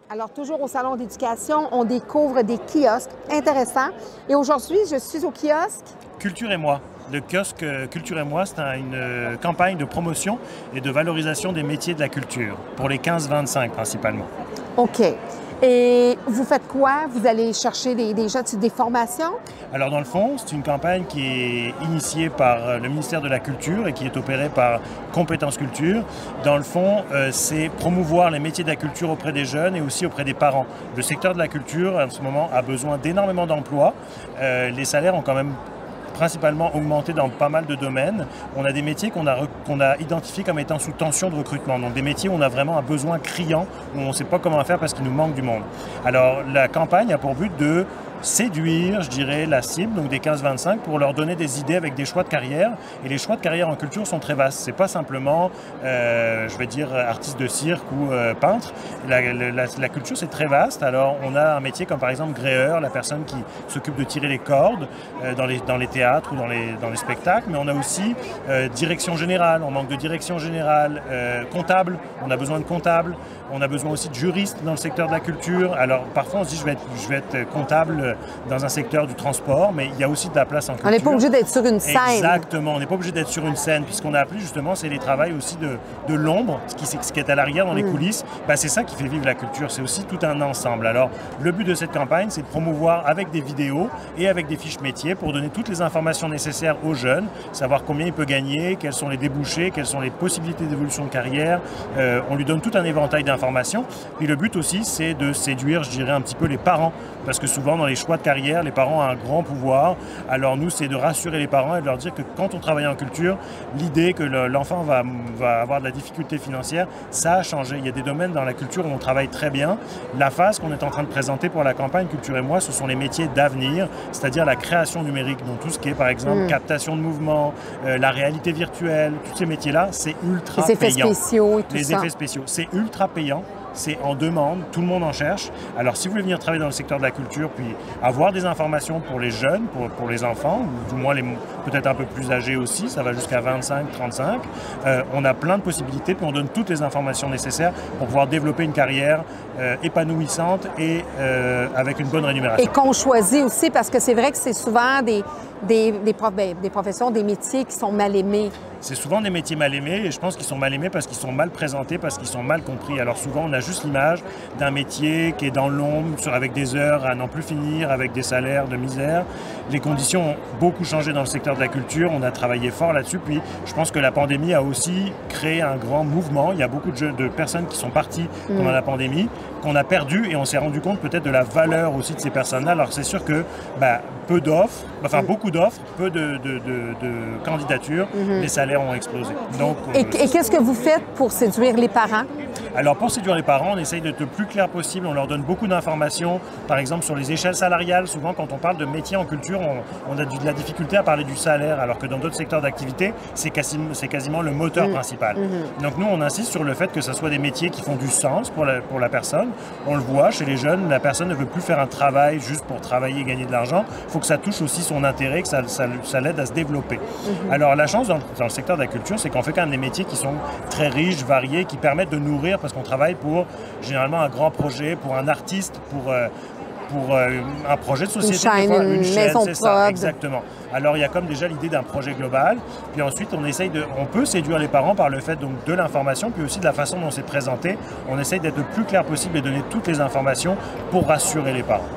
Alors, toujours au Salon d'éducation, on découvre des kiosques intéressants. Et aujourd'hui, je suis au kiosque. Culture et moi. Le kiosque Culture et moi, c'est une campagne de promotion et de valorisation des métiers de la culture, pour les 15-25 principalement. OK. Et vous faites quoi? Vous allez chercher des gens, des formations? Alors dans le fond, c'est une campagne qui est initiée par le ministère de la Culture et qui est opérée par Compétences Culture. Dans le fond, c'est promouvoir les métiers de la culture auprès des jeunes et aussi auprès des parents. Le secteur de la culture, en ce moment, a besoin d'énormément d'emplois. Les salaires ont quand même principalement augmenté dans pas mal de domaines. On a des métiers qu'on a identifiés comme étant sous tension de recrutement. Donc des métiers où on a vraiment un besoin criant, où on ne sait pas comment faire parce qu'il nous manque du monde. Alors la campagne a pour but de séduire, je dirais, la cible, donc des 15-25, pour leur donner des idées avec des choix de carrière. Et les choix de carrière en culture sont très vastes. C'est pas simplement, je vais dire, artiste de cirque ou peintre. La culture, c'est très vaste. Alors, on a un métier comme par exemple gréeur, la personne qui s'occupe de tirer les cordes dans les théâtres ou dans les spectacles. Mais on a aussi direction générale. On manque de direction générale. Comptable, on a besoin de comptable. On a besoin aussi de juristes dans le secteur de la culture. Alors, parfois, on se dit, je vais être comptable dans un secteur du transport, mais il y a aussi de la place en culture. On n'est pas obligé d'être sur une scène. Exactement, on n'est pas obligé d'être sur une scène. Puis ce qu'on a appelé justement, c'est les travails aussi de l'ombre, ce qui est à l'arrière dans les coulisses. Ben, c'est ça qui fait vivre la culture, c'est aussi tout un ensemble. Alors, le but de cette campagne, c'est de promouvoir avec des vidéos et avec des fiches métiers pour donner toutes les informations nécessaires aux jeunes, savoir combien il peut gagner, quels sont les débouchés, quelles sont les possibilités d'évolution de carrière. On lui donne tout un éventail d'informations informations. Puis le but aussi, c'est de séduire, je dirais, un petit peu les parents, parce que souvent dans les choix de carrière, les parents ont un grand pouvoir. Alors nous, c'est de rassurer les parents et de leur dire que quand on travaille en culture, l'idée que l'enfant va avoir de la difficulté financière, ça a changé. Il y a des domaines dans la culture où on travaille très bien. La phase qu'on est en train de présenter pour la campagne Culture et moi, ce sont les métiers d'avenir, c'est-à-dire la création numérique, donc tout ce qui est par exemple captation de mouvement, la réalité virtuelle, tous ces métiers-là, c'est ultra payant. Les effets spéciaux et tout ça. Les effets spéciaux, c'est ultra payant. C'est en demande, tout le monde en cherche. Alors si vous voulez venir travailler dans le secteur de la culture, puis avoir des informations pour les jeunes, pour les enfants, ou du moins peut-être un peu plus âgés aussi, ça va jusqu'à 25, 35, on a plein de possibilités, puis on donne toutes les informations nécessaires pour pouvoir développer une carrière épanouissante et avec une bonne rémunération. Et qu'on choisit aussi, parce que c'est vrai que c'est souvent des professions, des métiers qui sont mal aimés. C'est souvent des métiers mal aimés et je pense qu'ils sont mal aimés parce qu'ils sont mal présentés, parce qu'ils sont mal compris. Alors souvent, on a juste l'image d'un métier qui est dans l'ombre, avec des heures à n'en plus finir, avec des salaires de misère. Les conditions ont beaucoup changé dans le secteur de la culture. On a travaillé fort là-dessus. Puis je pense que la pandémie a aussi créé un grand mouvement. Il y a beaucoup de personnes qui sont parties pendant la pandémie, qu'on a perdu et on s'est rendu compte peut-être de la valeur aussi de ces personnes-là. Alors c'est sûr que peu d'offres, beaucoup d'offres, peu de candidatures, les salaires ont explosé. Donc, et qu'est-ce que vous faites pour séduire les parents? Alors pour séduire les parents, on essaye d'être le plus clair possible, on leur donne beaucoup d'informations, par exemple sur les échelles salariales. Souvent quand on parle de métiers en culture, on a de la difficulté à parler du salaire, alors que dans d'autres secteurs d'activité, c'est quasiment le moteur principal. Donc nous on insiste sur le fait que ce soit des métiers qui font du sens pour la personne. On le voit chez les jeunes, la personne ne veut plus faire un travail juste pour travailler et gagner de l'argent, il faut que ça touche aussi son intérêt, que ça l'aide à se développer. Alors la chance dans le secteur de la culture, c'est qu'on fait quand même des métiers qui sont très riches, variés, qui permettent de nourrir, parce qu'on travaille pour généralement un grand projet, pour un artiste, pour un projet de société, une chaîne, c'est ça, exactement. Alors il y a comme déjà l'idée d'un projet global, puis ensuite on peut séduire les parents par le fait donc de l'information, puis aussi de la façon dont c'est présenté. On essaye d'être le plus clair possible et donner toutes les informations pour rassurer les parents.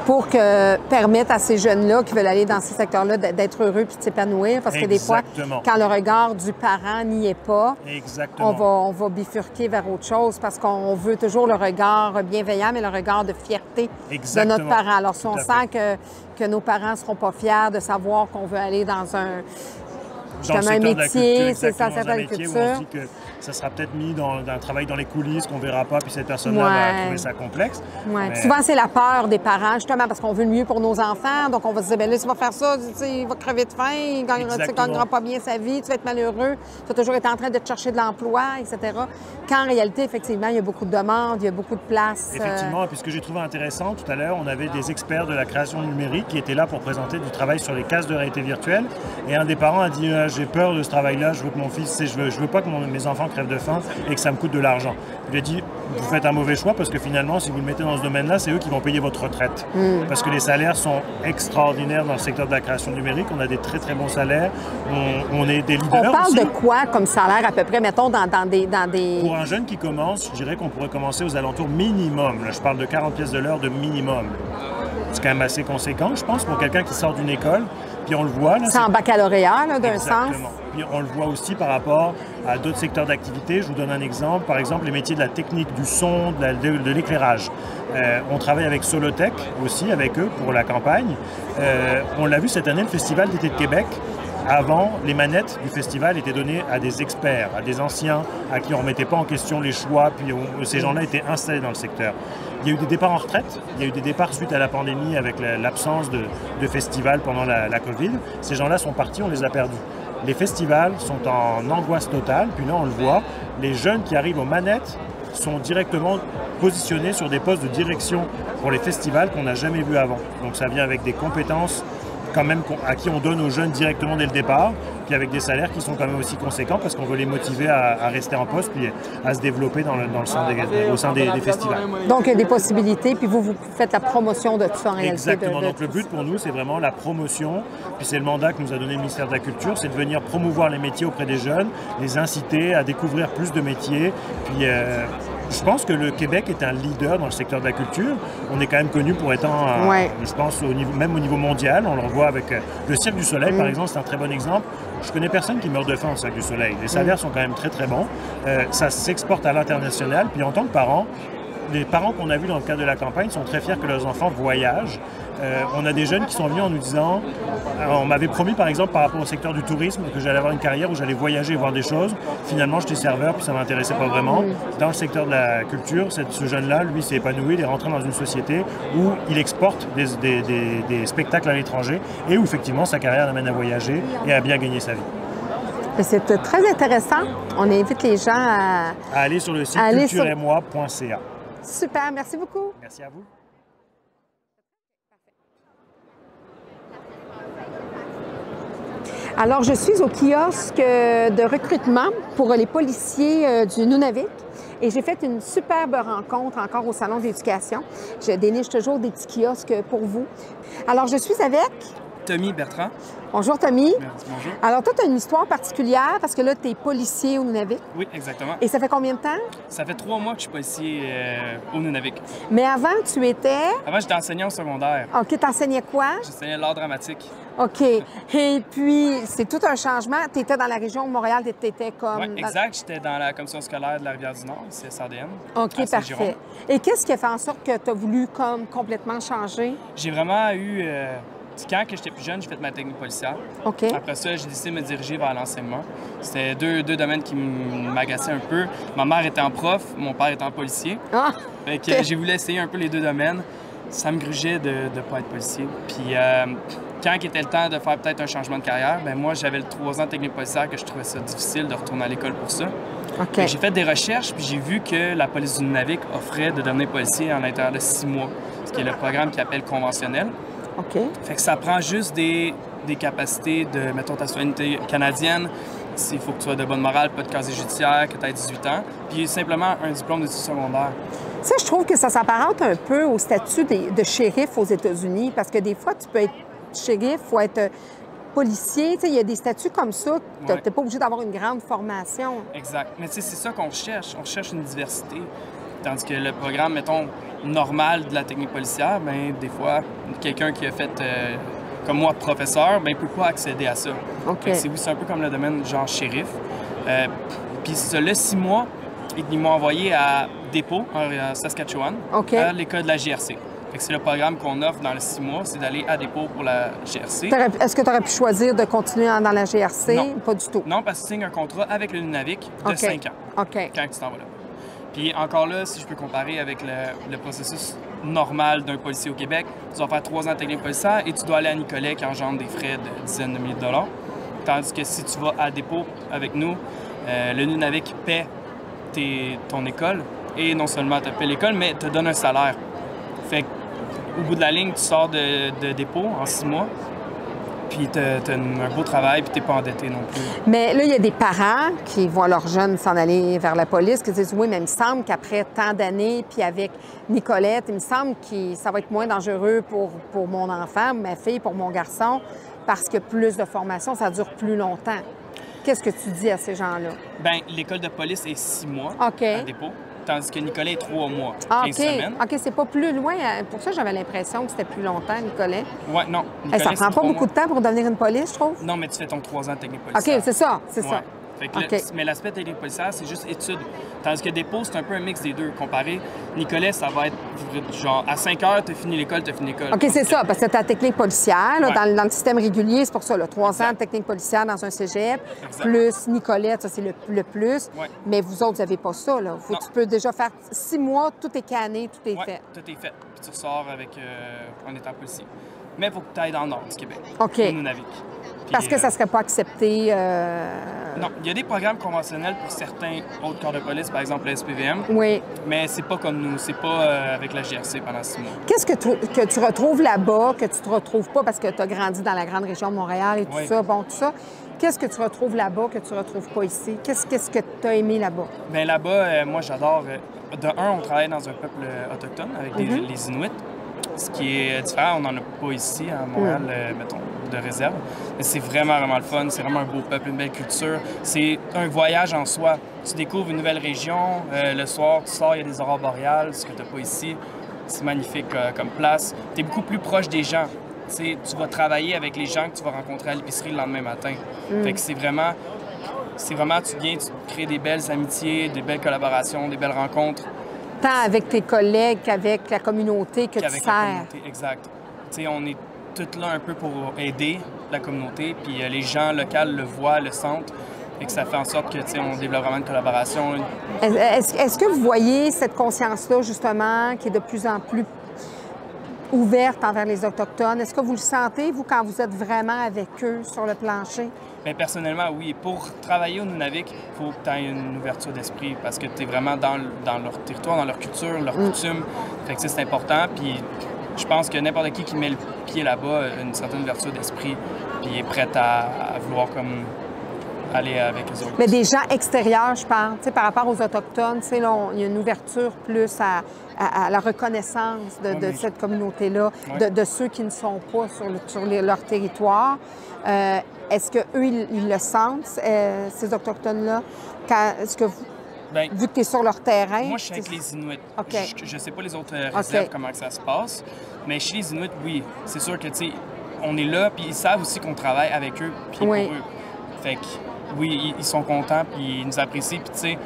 Pour permettre à ces jeunes-là qui veulent aller dans ces secteurs-là d'être heureux puis de s'épanouir. Parce que des fois, quand le regard du parent n'y est pas, on va bifurquer vers autre chose parce qu'on veut toujours le regard bienveillant, mais le regard de fierté de notre parent. Alors, si on sent que nos parents ne seront pas fiers de savoir qu'on veut aller dans un métier, c'est ça, un métier où on se dit que ça sera peut-être mis dans un travail dans les coulisses qu'on ne verra pas, puis cette personne-là va trouver ça complexe. Mais... Souvent, c'est la peur des parents, justement, parce qu'on veut le mieux pour nos enfants. Donc, on va se dire, bien là, tu vas faire ça, il va crever de faim, il ne gagnera pas bien sa vie, tu vas être malheureux, tu vas toujours être en train de te chercher de l'emploi, etc. Quand en réalité, effectivement, il y a beaucoup de demandes, il y a beaucoup de place. Effectivement, puis ce que j'ai trouvé intéressant, tout à l'heure, on avait des experts de la création numérique qui étaient là pour présenter du travail sur les casques de réalité virtuelle. Et un des parents a dit, j'ai peur de ce travail-là, je veux que mon fils, je veux pas que mes enfants crèvent de faim et que ça me coûte de l'argent. Je lui ai dit, vous faites un mauvais choix parce que finalement, si vous le mettez dans ce domaine-là, c'est eux qui vont payer votre retraite. Parce que les salaires sont extraordinaires dans le secteur de la création numérique. On a des très, très bons salaires. On est des leaders. On parle aussi. De quoi comme salaire à peu près, mettons, dans des... Pour un jeune qui commence, je dirais qu'on pourrait commencer aux alentours minimum. Là, je parle de 40 pièces de l'heure de minimum. C'est quand même assez conséquent, je pense, pour quelqu'un qui sort d'une école. Puis on le voit. C'est en baccalauréat, d'un sens. Puis on le voit aussi par rapport à d'autres secteurs d'activité. Je vous donne un exemple. Par exemple, les métiers de la technique, du son, de l'éclairage. On travaille avec Solotech aussi, avec eux, pour la campagne. On l'a vu cette année, le Festival d'été de Québec. Avant, les manettes du festival étaient données à des experts, à des anciens, à qui on ne remettait pas en question les choix, puis ces gens-là étaient installés dans le secteur. Il y a eu des départs en retraite, il y a eu des départs suite à la pandémie avec l'absence de festivals pendant la COVID. Ces gens-là sont partis, on les a perdus. Les festivals sont en angoisse totale, puis là on le voit, les jeunes qui arrivent aux manettes sont directement positionnés sur des postes de direction pour les festivals qu'on n'a jamais vus avant. Donc ça vient avec des compétences quand même à qui on donne aux jeunes directement dès le départ, puis avec des salaires qui sont quand même aussi conséquents parce qu'on veut les motiver à rester en poste puis à se développer au sein des festivals. Donc, il y a des possibilités, puis vous faites la promotion de tout ça en réalité. Exactement. Donc, le but pour nous, c'est vraiment la promotion, puis c'est le mandat que nous a donné le ministère de la Culture, c'est de venir promouvoir les métiers auprès des jeunes, les inciter à découvrir plus de métiers, puis Je pense que le Québec est un leader dans le secteur de la culture. On est quand même connu pour étant, je pense, même au niveau mondial. On le revoit avec le Cirque du Soleil, par exemple, c'est un très bon exemple. Je connais personne qui meurt de faim au Cirque du Soleil. Les salaires sont quand même très, très bons. Ça s'exporte à l'international. Puis en tant que parents, les parents qu'on a vus dans le cadre de la campagne sont très fiers que leurs enfants voyagent. On a des jeunes qui sont venus en nous disant, on m'avait promis par exemple par rapport au secteur du tourisme que j'allais avoir une carrière où j'allais voyager et voir des choses. Finalement, j'étais serveur puis ça ne m'intéressait pas vraiment. Dans le secteur de la culture, ce jeune-là, lui, s'est épanoui, il est rentré dans une société où il exporte des spectacles à l'étranger et où effectivement sa carrière l'amène à voyager et à bien gagner sa vie. C'est très intéressant. On invite les gens à aller sur le site cultureetmoi.ca. Super, merci beaucoup. Merci à vous. Alors, je suis au kiosque de recrutement pour les policiers du Nunavik et j'ai fait une superbe rencontre encore au Salon d'éducation. Je déniche toujours des petits kiosques pour vous. Alors, je suis avec... Tommy Bertrand. Bonjour, Tommy. Merci, bonjour. Alors, toi, tu as une histoire particulière parce que là, tu es policier au Nunavik. Oui, exactement. Et ça fait combien de temps? Ça fait 3 mois que je suis policier au Nunavik. Mais avant, tu étais... Avant, j'étais enseignant au secondaire. OK, tu enseignais quoi? J'enseignais l'art dramatique. OK. Et puis, c'est tout un changement. Tu étais dans la région de Montréal, tu étais comme... Oui, exact. J'étais dans la commission scolaire de la Rivière-du-Nord, c'est SRDM. OK, parfait. Et qu'est-ce qui a fait en sorte que tu as voulu comme complètement changer? J'ai vraiment eu... Quand j'étais plus jeune, j'ai fait ma technique policière. OK. Après ça, j'ai décidé de me diriger vers l'enseignement. C'était deux domaines qui m'agaçaient un peu. Ma mère était en prof, mon père était en policier. Ah! Fait que j'ai voulu essayer un peu les deux domaines. Ça me grugeait de ne pas être policier. Puis quand il était le temps de faire peut-être un changement de carrière, ben moi, j'avais le 3 ans de technique policière que je trouvais ça difficile de retourner à l'école pour ça. Okay. J'ai fait des recherches, puis j'ai vu que la police du Nunavik offrait de devenir policier en l'intérieur de 6 mois, ce qui est le programme qui appelle conventionnel. OK. Fait que ça prend juste des capacités de, mettons, ta citoyenneté canadienne, il faut que tu sois de bonne morale, pas de casier judiciaire, que tu aies 18 ans, puis simplement un diplôme d'études secondaires. Ça, je trouve que ça s'apparente un peu au statut de shérif aux États-Unis, parce que des fois, tu peux être shérif ou être policier. Il y a des statuts comme ça. Tu n'es pas obligé d'avoir une grande formation. Exact. Mais c'est ça qu'on recherche. On recherche une diversité. Tandis que le programme, mettons, normal de la technique policière, bien, des fois, quelqu'un qui a fait, comme moi, professeur, bien, ne peut pas accéder à ça. Okay. C'est un peu comme le domaine genre shérif. Puis le 6 mois, ils m'ont envoyé à Dépôt, en Saskatchewan, à l'école de la GRC. C'est le programme qu'on offre dans le 6 mois, c'est d'aller à Dépôt pour la GRC. Est-ce que tu aurais pu choisir de continuer dans la GRC? Non. Pas du tout. Non, parce que tu signes un contrat avec le Nunavik de 5 ans. Quand tu t'en vas là. Puis encore là, si je peux comparer avec le processus normal d'un policier au Québec, tu dois faire 3 ans de technique policière et tu dois aller à Nicolet qui engendre des frais de dizaines de milliers de dollars. Tandis que si tu vas à Dépôt avec nous, le Nunavik paie ton école et non seulement te paie l'école, mais te donne un salaire. Fait qu'au bout de la ligne, tu sors de Dépôt en 6 mois. Puis tu as un beau travail, puis tu n'es pas endetté non plus. Mais là, il y a des parents qui voient leurs jeunes s'en aller vers la police, qui disent « Oui, mais il me semble qu'après tant d'années, puis avec Nicolette, il me semble que ça va être moins dangereux pour mon enfant, ma fille, pour mon garçon, parce que plus de formation, ça dure plus longtemps. » Qu'est-ce que tu dis à ces gens-là? Bien, l'école de police est 6 mois à Dépôt. Tandis que Nicolet est 3 mois, 15 semaines. OK, c'est pas plus loin. Pour ça, j'avais l'impression que c'était plus longtemps, Nicolet. Oui, non. Nicolet, ça prend pas beaucoup de temps pour devenir une police, je trouve? Non, mais tu fais ton 3 ans de technique policière. OK, c'est ça, c'est ça. Fait que mais l'aspect technique policière, c'est juste études. Tandis que Dépôt, c'est un peu un mix des deux. Comparé, Nicolet, ça va être genre à 5 heures, tu as fini l'école, tu as fini l'école. OK, c'est ça, parce que tu as technique policière. Là, dans le système régulier, c'est pour ça, 3 ans de technique policière dans un cégep, plus Nicolet, ça c'est le plus. Mais vous autres, vous n'avez pas ça. Là. Tu peux déjà faire 6 mois, tout est canné, tout est fait. Tout est fait. Puis tu ressors en étant policier. Mais il faut que tu ailles dans le nord du Québec, au Nunavik. Parce que ça ne serait pas accepté? Non. Il y a des programmes conventionnels pour certains autres corps de police, par exemple le SPVM. Oui. Mais c'est pas comme nous. C'est pas avec la GRC pendant 6 mois. Qu'est-ce que tu retrouves là-bas, que tu ne te retrouves pas parce que tu as grandi dans la grande région de Montréal et tout ça, tout ça? Qu'est-ce que tu retrouves là-bas que tu ne retrouves pas ici? Qu'est-ce que tu as aimé là-bas? Bien, là-bas, moi, j'adore... De un, on travaille dans un peuple autochtone avec les Inuits. Ce qui est différent, on n'en a pas ici à Montréal, mettons, de réserve. Mais c'est vraiment, vraiment le fun. C'est vraiment un beau peuple, une belle culture. C'est un voyage en soi. Tu découvres une nouvelle région. Le soir, tu sors, il y a des aurores boréales, ce que tu n'as pas ici. C'est magnifique comme place. Tu es beaucoup plus proche des gens. Tu vas travailler avec les gens que tu vas rencontrer à l'épicerie le lendemain matin. Fait que c'est vraiment, tu viens, tu crées des belles amitiés, des belles collaborations, des belles rencontres. Tant avec tes collègues qu'avec la communauté que tu sers. La communauté, exact. T'sais, on est tous là un peu pour aider la communauté, puis les gens locaux le voient, le sentent, et que ça fait en sorte que on développe vraiment une collaboration. Est-ce que vous voyez cette conscience-là, justement, qui est de plus en plus ouverte envers les Autochtones? Est-ce que vous le sentez, vous, quand vous êtes vraiment avec eux sur le plancher? Bien, personnellement, oui. Pour travailler au Nunavik, il faut que tu aies une ouverture d'esprit parce que tu es vraiment dans leur territoire, dans leur culture, leurs coutumes. Fait que c'est important. Puis je pense que n'importe qui met le pied là-bas a une certaine ouverture d'esprit puis est prête à vouloir comme aller avec les autres. Mais des gens extérieurs, je parle, par rapport aux Autochtones, là, il y a une ouverture plus à la reconnaissance de cette communauté-là, de ceux qui ne sont pas sur leur territoire. Est-ce qu'eux, ils le sentent, ces Autochtones-là? Est-ce que vous, vu que tu es sur leur terrain? Moi, je suis avec les Inuits. Okay. Je ne sais pas les autres réserves, comment que ça se passe. Mais chez les Inuits, oui. C'est sûr que, on est là, puis ils savent aussi qu'on travaille avec eux, puis pour eux. Fait que, oui, ils sont contents, puis ils nous apprécient. Puis, tu sais,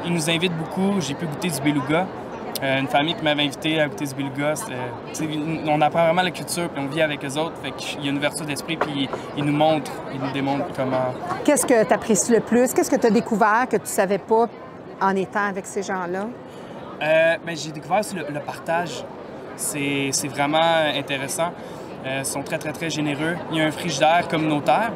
ils nous invitent beaucoup. J'ai pu goûter du beluga. Une famille qui m'avait invité à goûter du beluga. On apprend vraiment la culture, puis on vit avec eux autres. Fait qu'il y a une ouverture d'esprit, puis ils nous montrent, ils nous démontrent comment... Qu'est-ce que tu apprécies le plus? Qu'est-ce que tu as découvert que tu ne savais pas en étant avec ces gens-là? J'ai découvert aussi le partage. C'est vraiment intéressant. Ils sont très, très, très généreux. Il y a un frigidaire communautaire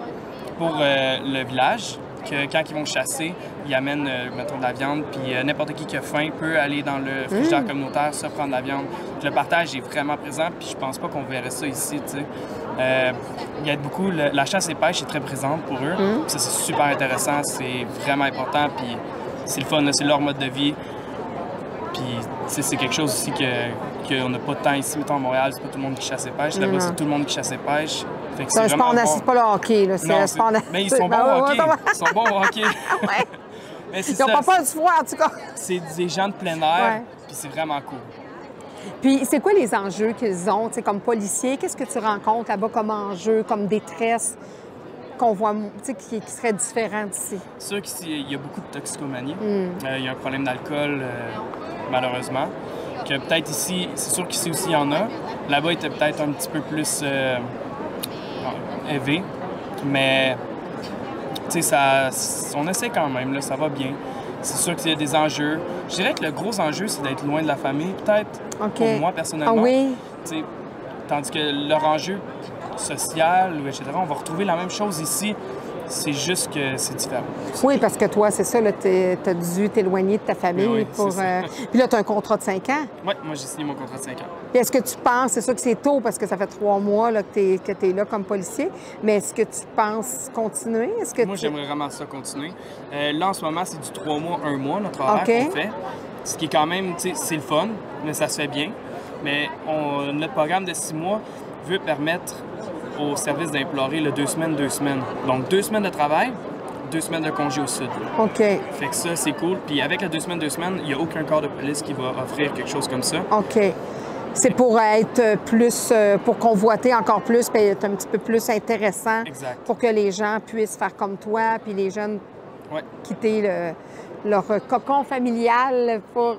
pour le village, que quand ils vont chasser, ils amènent, mettons, de la viande, puis n'importe qui a faim peut aller dans le frigidaire communautaire, se prendre de la viande. Puis le partage est vraiment présent, puis je pense pas qu'on verrait ça ici, tu sais. Il y a beaucoup... La chasse et pêche est très présente pour eux. Ça, c'est super intéressant, c'est vraiment important, puis c'est le fun, c'est leur mode de vie. Puis, c'est quelque chose aussi qu'on n'a pas de temps ici, mettons, à Montréal, c'est pas tout le monde qui chasse et pêche. Là-bas, c'est tout le monde qui chasse et pêche. Fait que c'est vraiment bon. Pas le hockey, là. Mais ils sont bons au hockey. Ils sont bons au hockey. Mais ils n'ont pas peur du froid, en tout cas. C'est des gens de plein air, puis c'est vraiment cool. Puis, c'est quoi les enjeux qu'ils ont, comme policiers? Qu'est-ce que tu rencontres là-bas comme enjeu, comme détresse qu'on voit, qui serait différent d'ici? C'est sûr qu'ici, il y a beaucoup de toxicomanie. Il y a un problème d'alcool, malheureusement. Que peut-être ici, c'est sûr qu'ici aussi, il y en a. Là-bas, il était peut-être un petit peu plus élevé. Mais, tu sais, on essaie quand même, là, ça va bien. C'est sûr qu'il y a des enjeux. Je dirais que le gros enjeu, c'est d'être loin de la famille, peut-être. Pour moi, personnellement. Ah oui? T'sais, tandis que leur enjeu social, etc., on va retrouver la même chose ici. C'est juste que c'est différent. Oui, parce que toi, c'est ça, tu as dû t'éloigner de ta famille. Oui, pour. Puis là, tu as un contrat de 5 ans. Oui, moi, j'ai signé mon contrat de 5 ans. Puis est-ce que tu penses, c'est sûr que c'est tôt parce que ça fait 3 mois là, que tu es là comme policier, mais est-ce que tu penses continuer? Moi, j'aimerais vraiment ça continuer. Là, en ce moment, c'est du 3 mois, 1 mois, notre horaire qu'on fait. Ce qui est quand même, tu sais, c'est le fun, mais ça se fait bien. Mais notre programme de 6 mois veut permettre au service d'implorer le 2 semaines, 2 semaines. Donc, 2 semaines de travail, 2 semaines de congé au sud. OK. Fait que ça, c'est cool. Puis avec le 2 semaines, 2 semaines, il n'y a aucun corps de police qui va offrir quelque chose comme ça. OK. C'est pour être plus, pour convoiter encore plus, puis être un petit peu plus intéressant. Exact. Pour que les gens puissent faire comme toi, puis les jeunes quitter leur cocon familial pour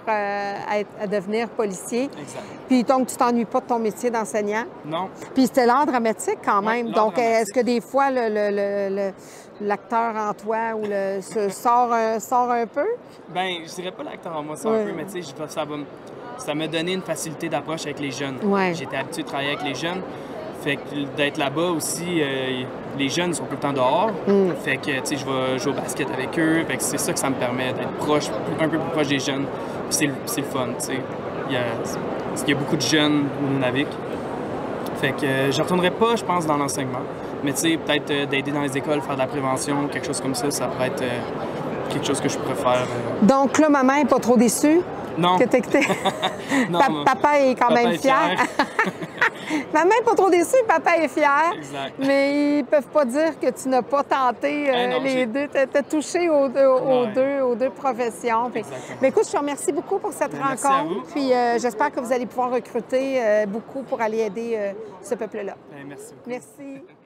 devenir policier. Exact. Puis donc, tu t'ennuies pas de ton métier d'enseignant? Non. Puis c'était l'art dramatique quand même. Donc, dramatique. Est-ce que des fois, l'acteur en toi sort un peu? Bien, je dirais pas l'acteur en moi sort un peu, mais tu sais, ça m'a donné une facilité d'approche avec les jeunes. Ouais. J'étais habitué de travailler avec les jeunes. Fait que d'être là-bas aussi, les jeunes sont tout le temps dehors. Fait que, tu sais, je vais jouer au basket avec eux. Fait que c'est ça que ça me permet, d'être proche, un peu plus proche des jeunes. Puis c'est le fun, tu sais. Il y a beaucoup de jeunes au Nunavik. Fait que je retournerai pas, je pense, dans l'enseignement. Mais tu sais, peut-être d'aider dans les écoles, faire de la prévention, quelque chose comme ça pourrait être quelque chose que je pourrais faire. Donc là, maman n'est pas trop déçue? Non. Papa est quand même fier. Maman n'est pas trop déçue, papa est fier. Exact. Mais ils ne peuvent pas dire que tu n'as pas tenté les deux. Tu as touché aux deux professions. Mais écoute, je te remercie beaucoup pour cette rencontre. Puis j'espère que vous allez pouvoir recruter beaucoup pour aller aider ce peuple-là. Merci beaucoup. Merci.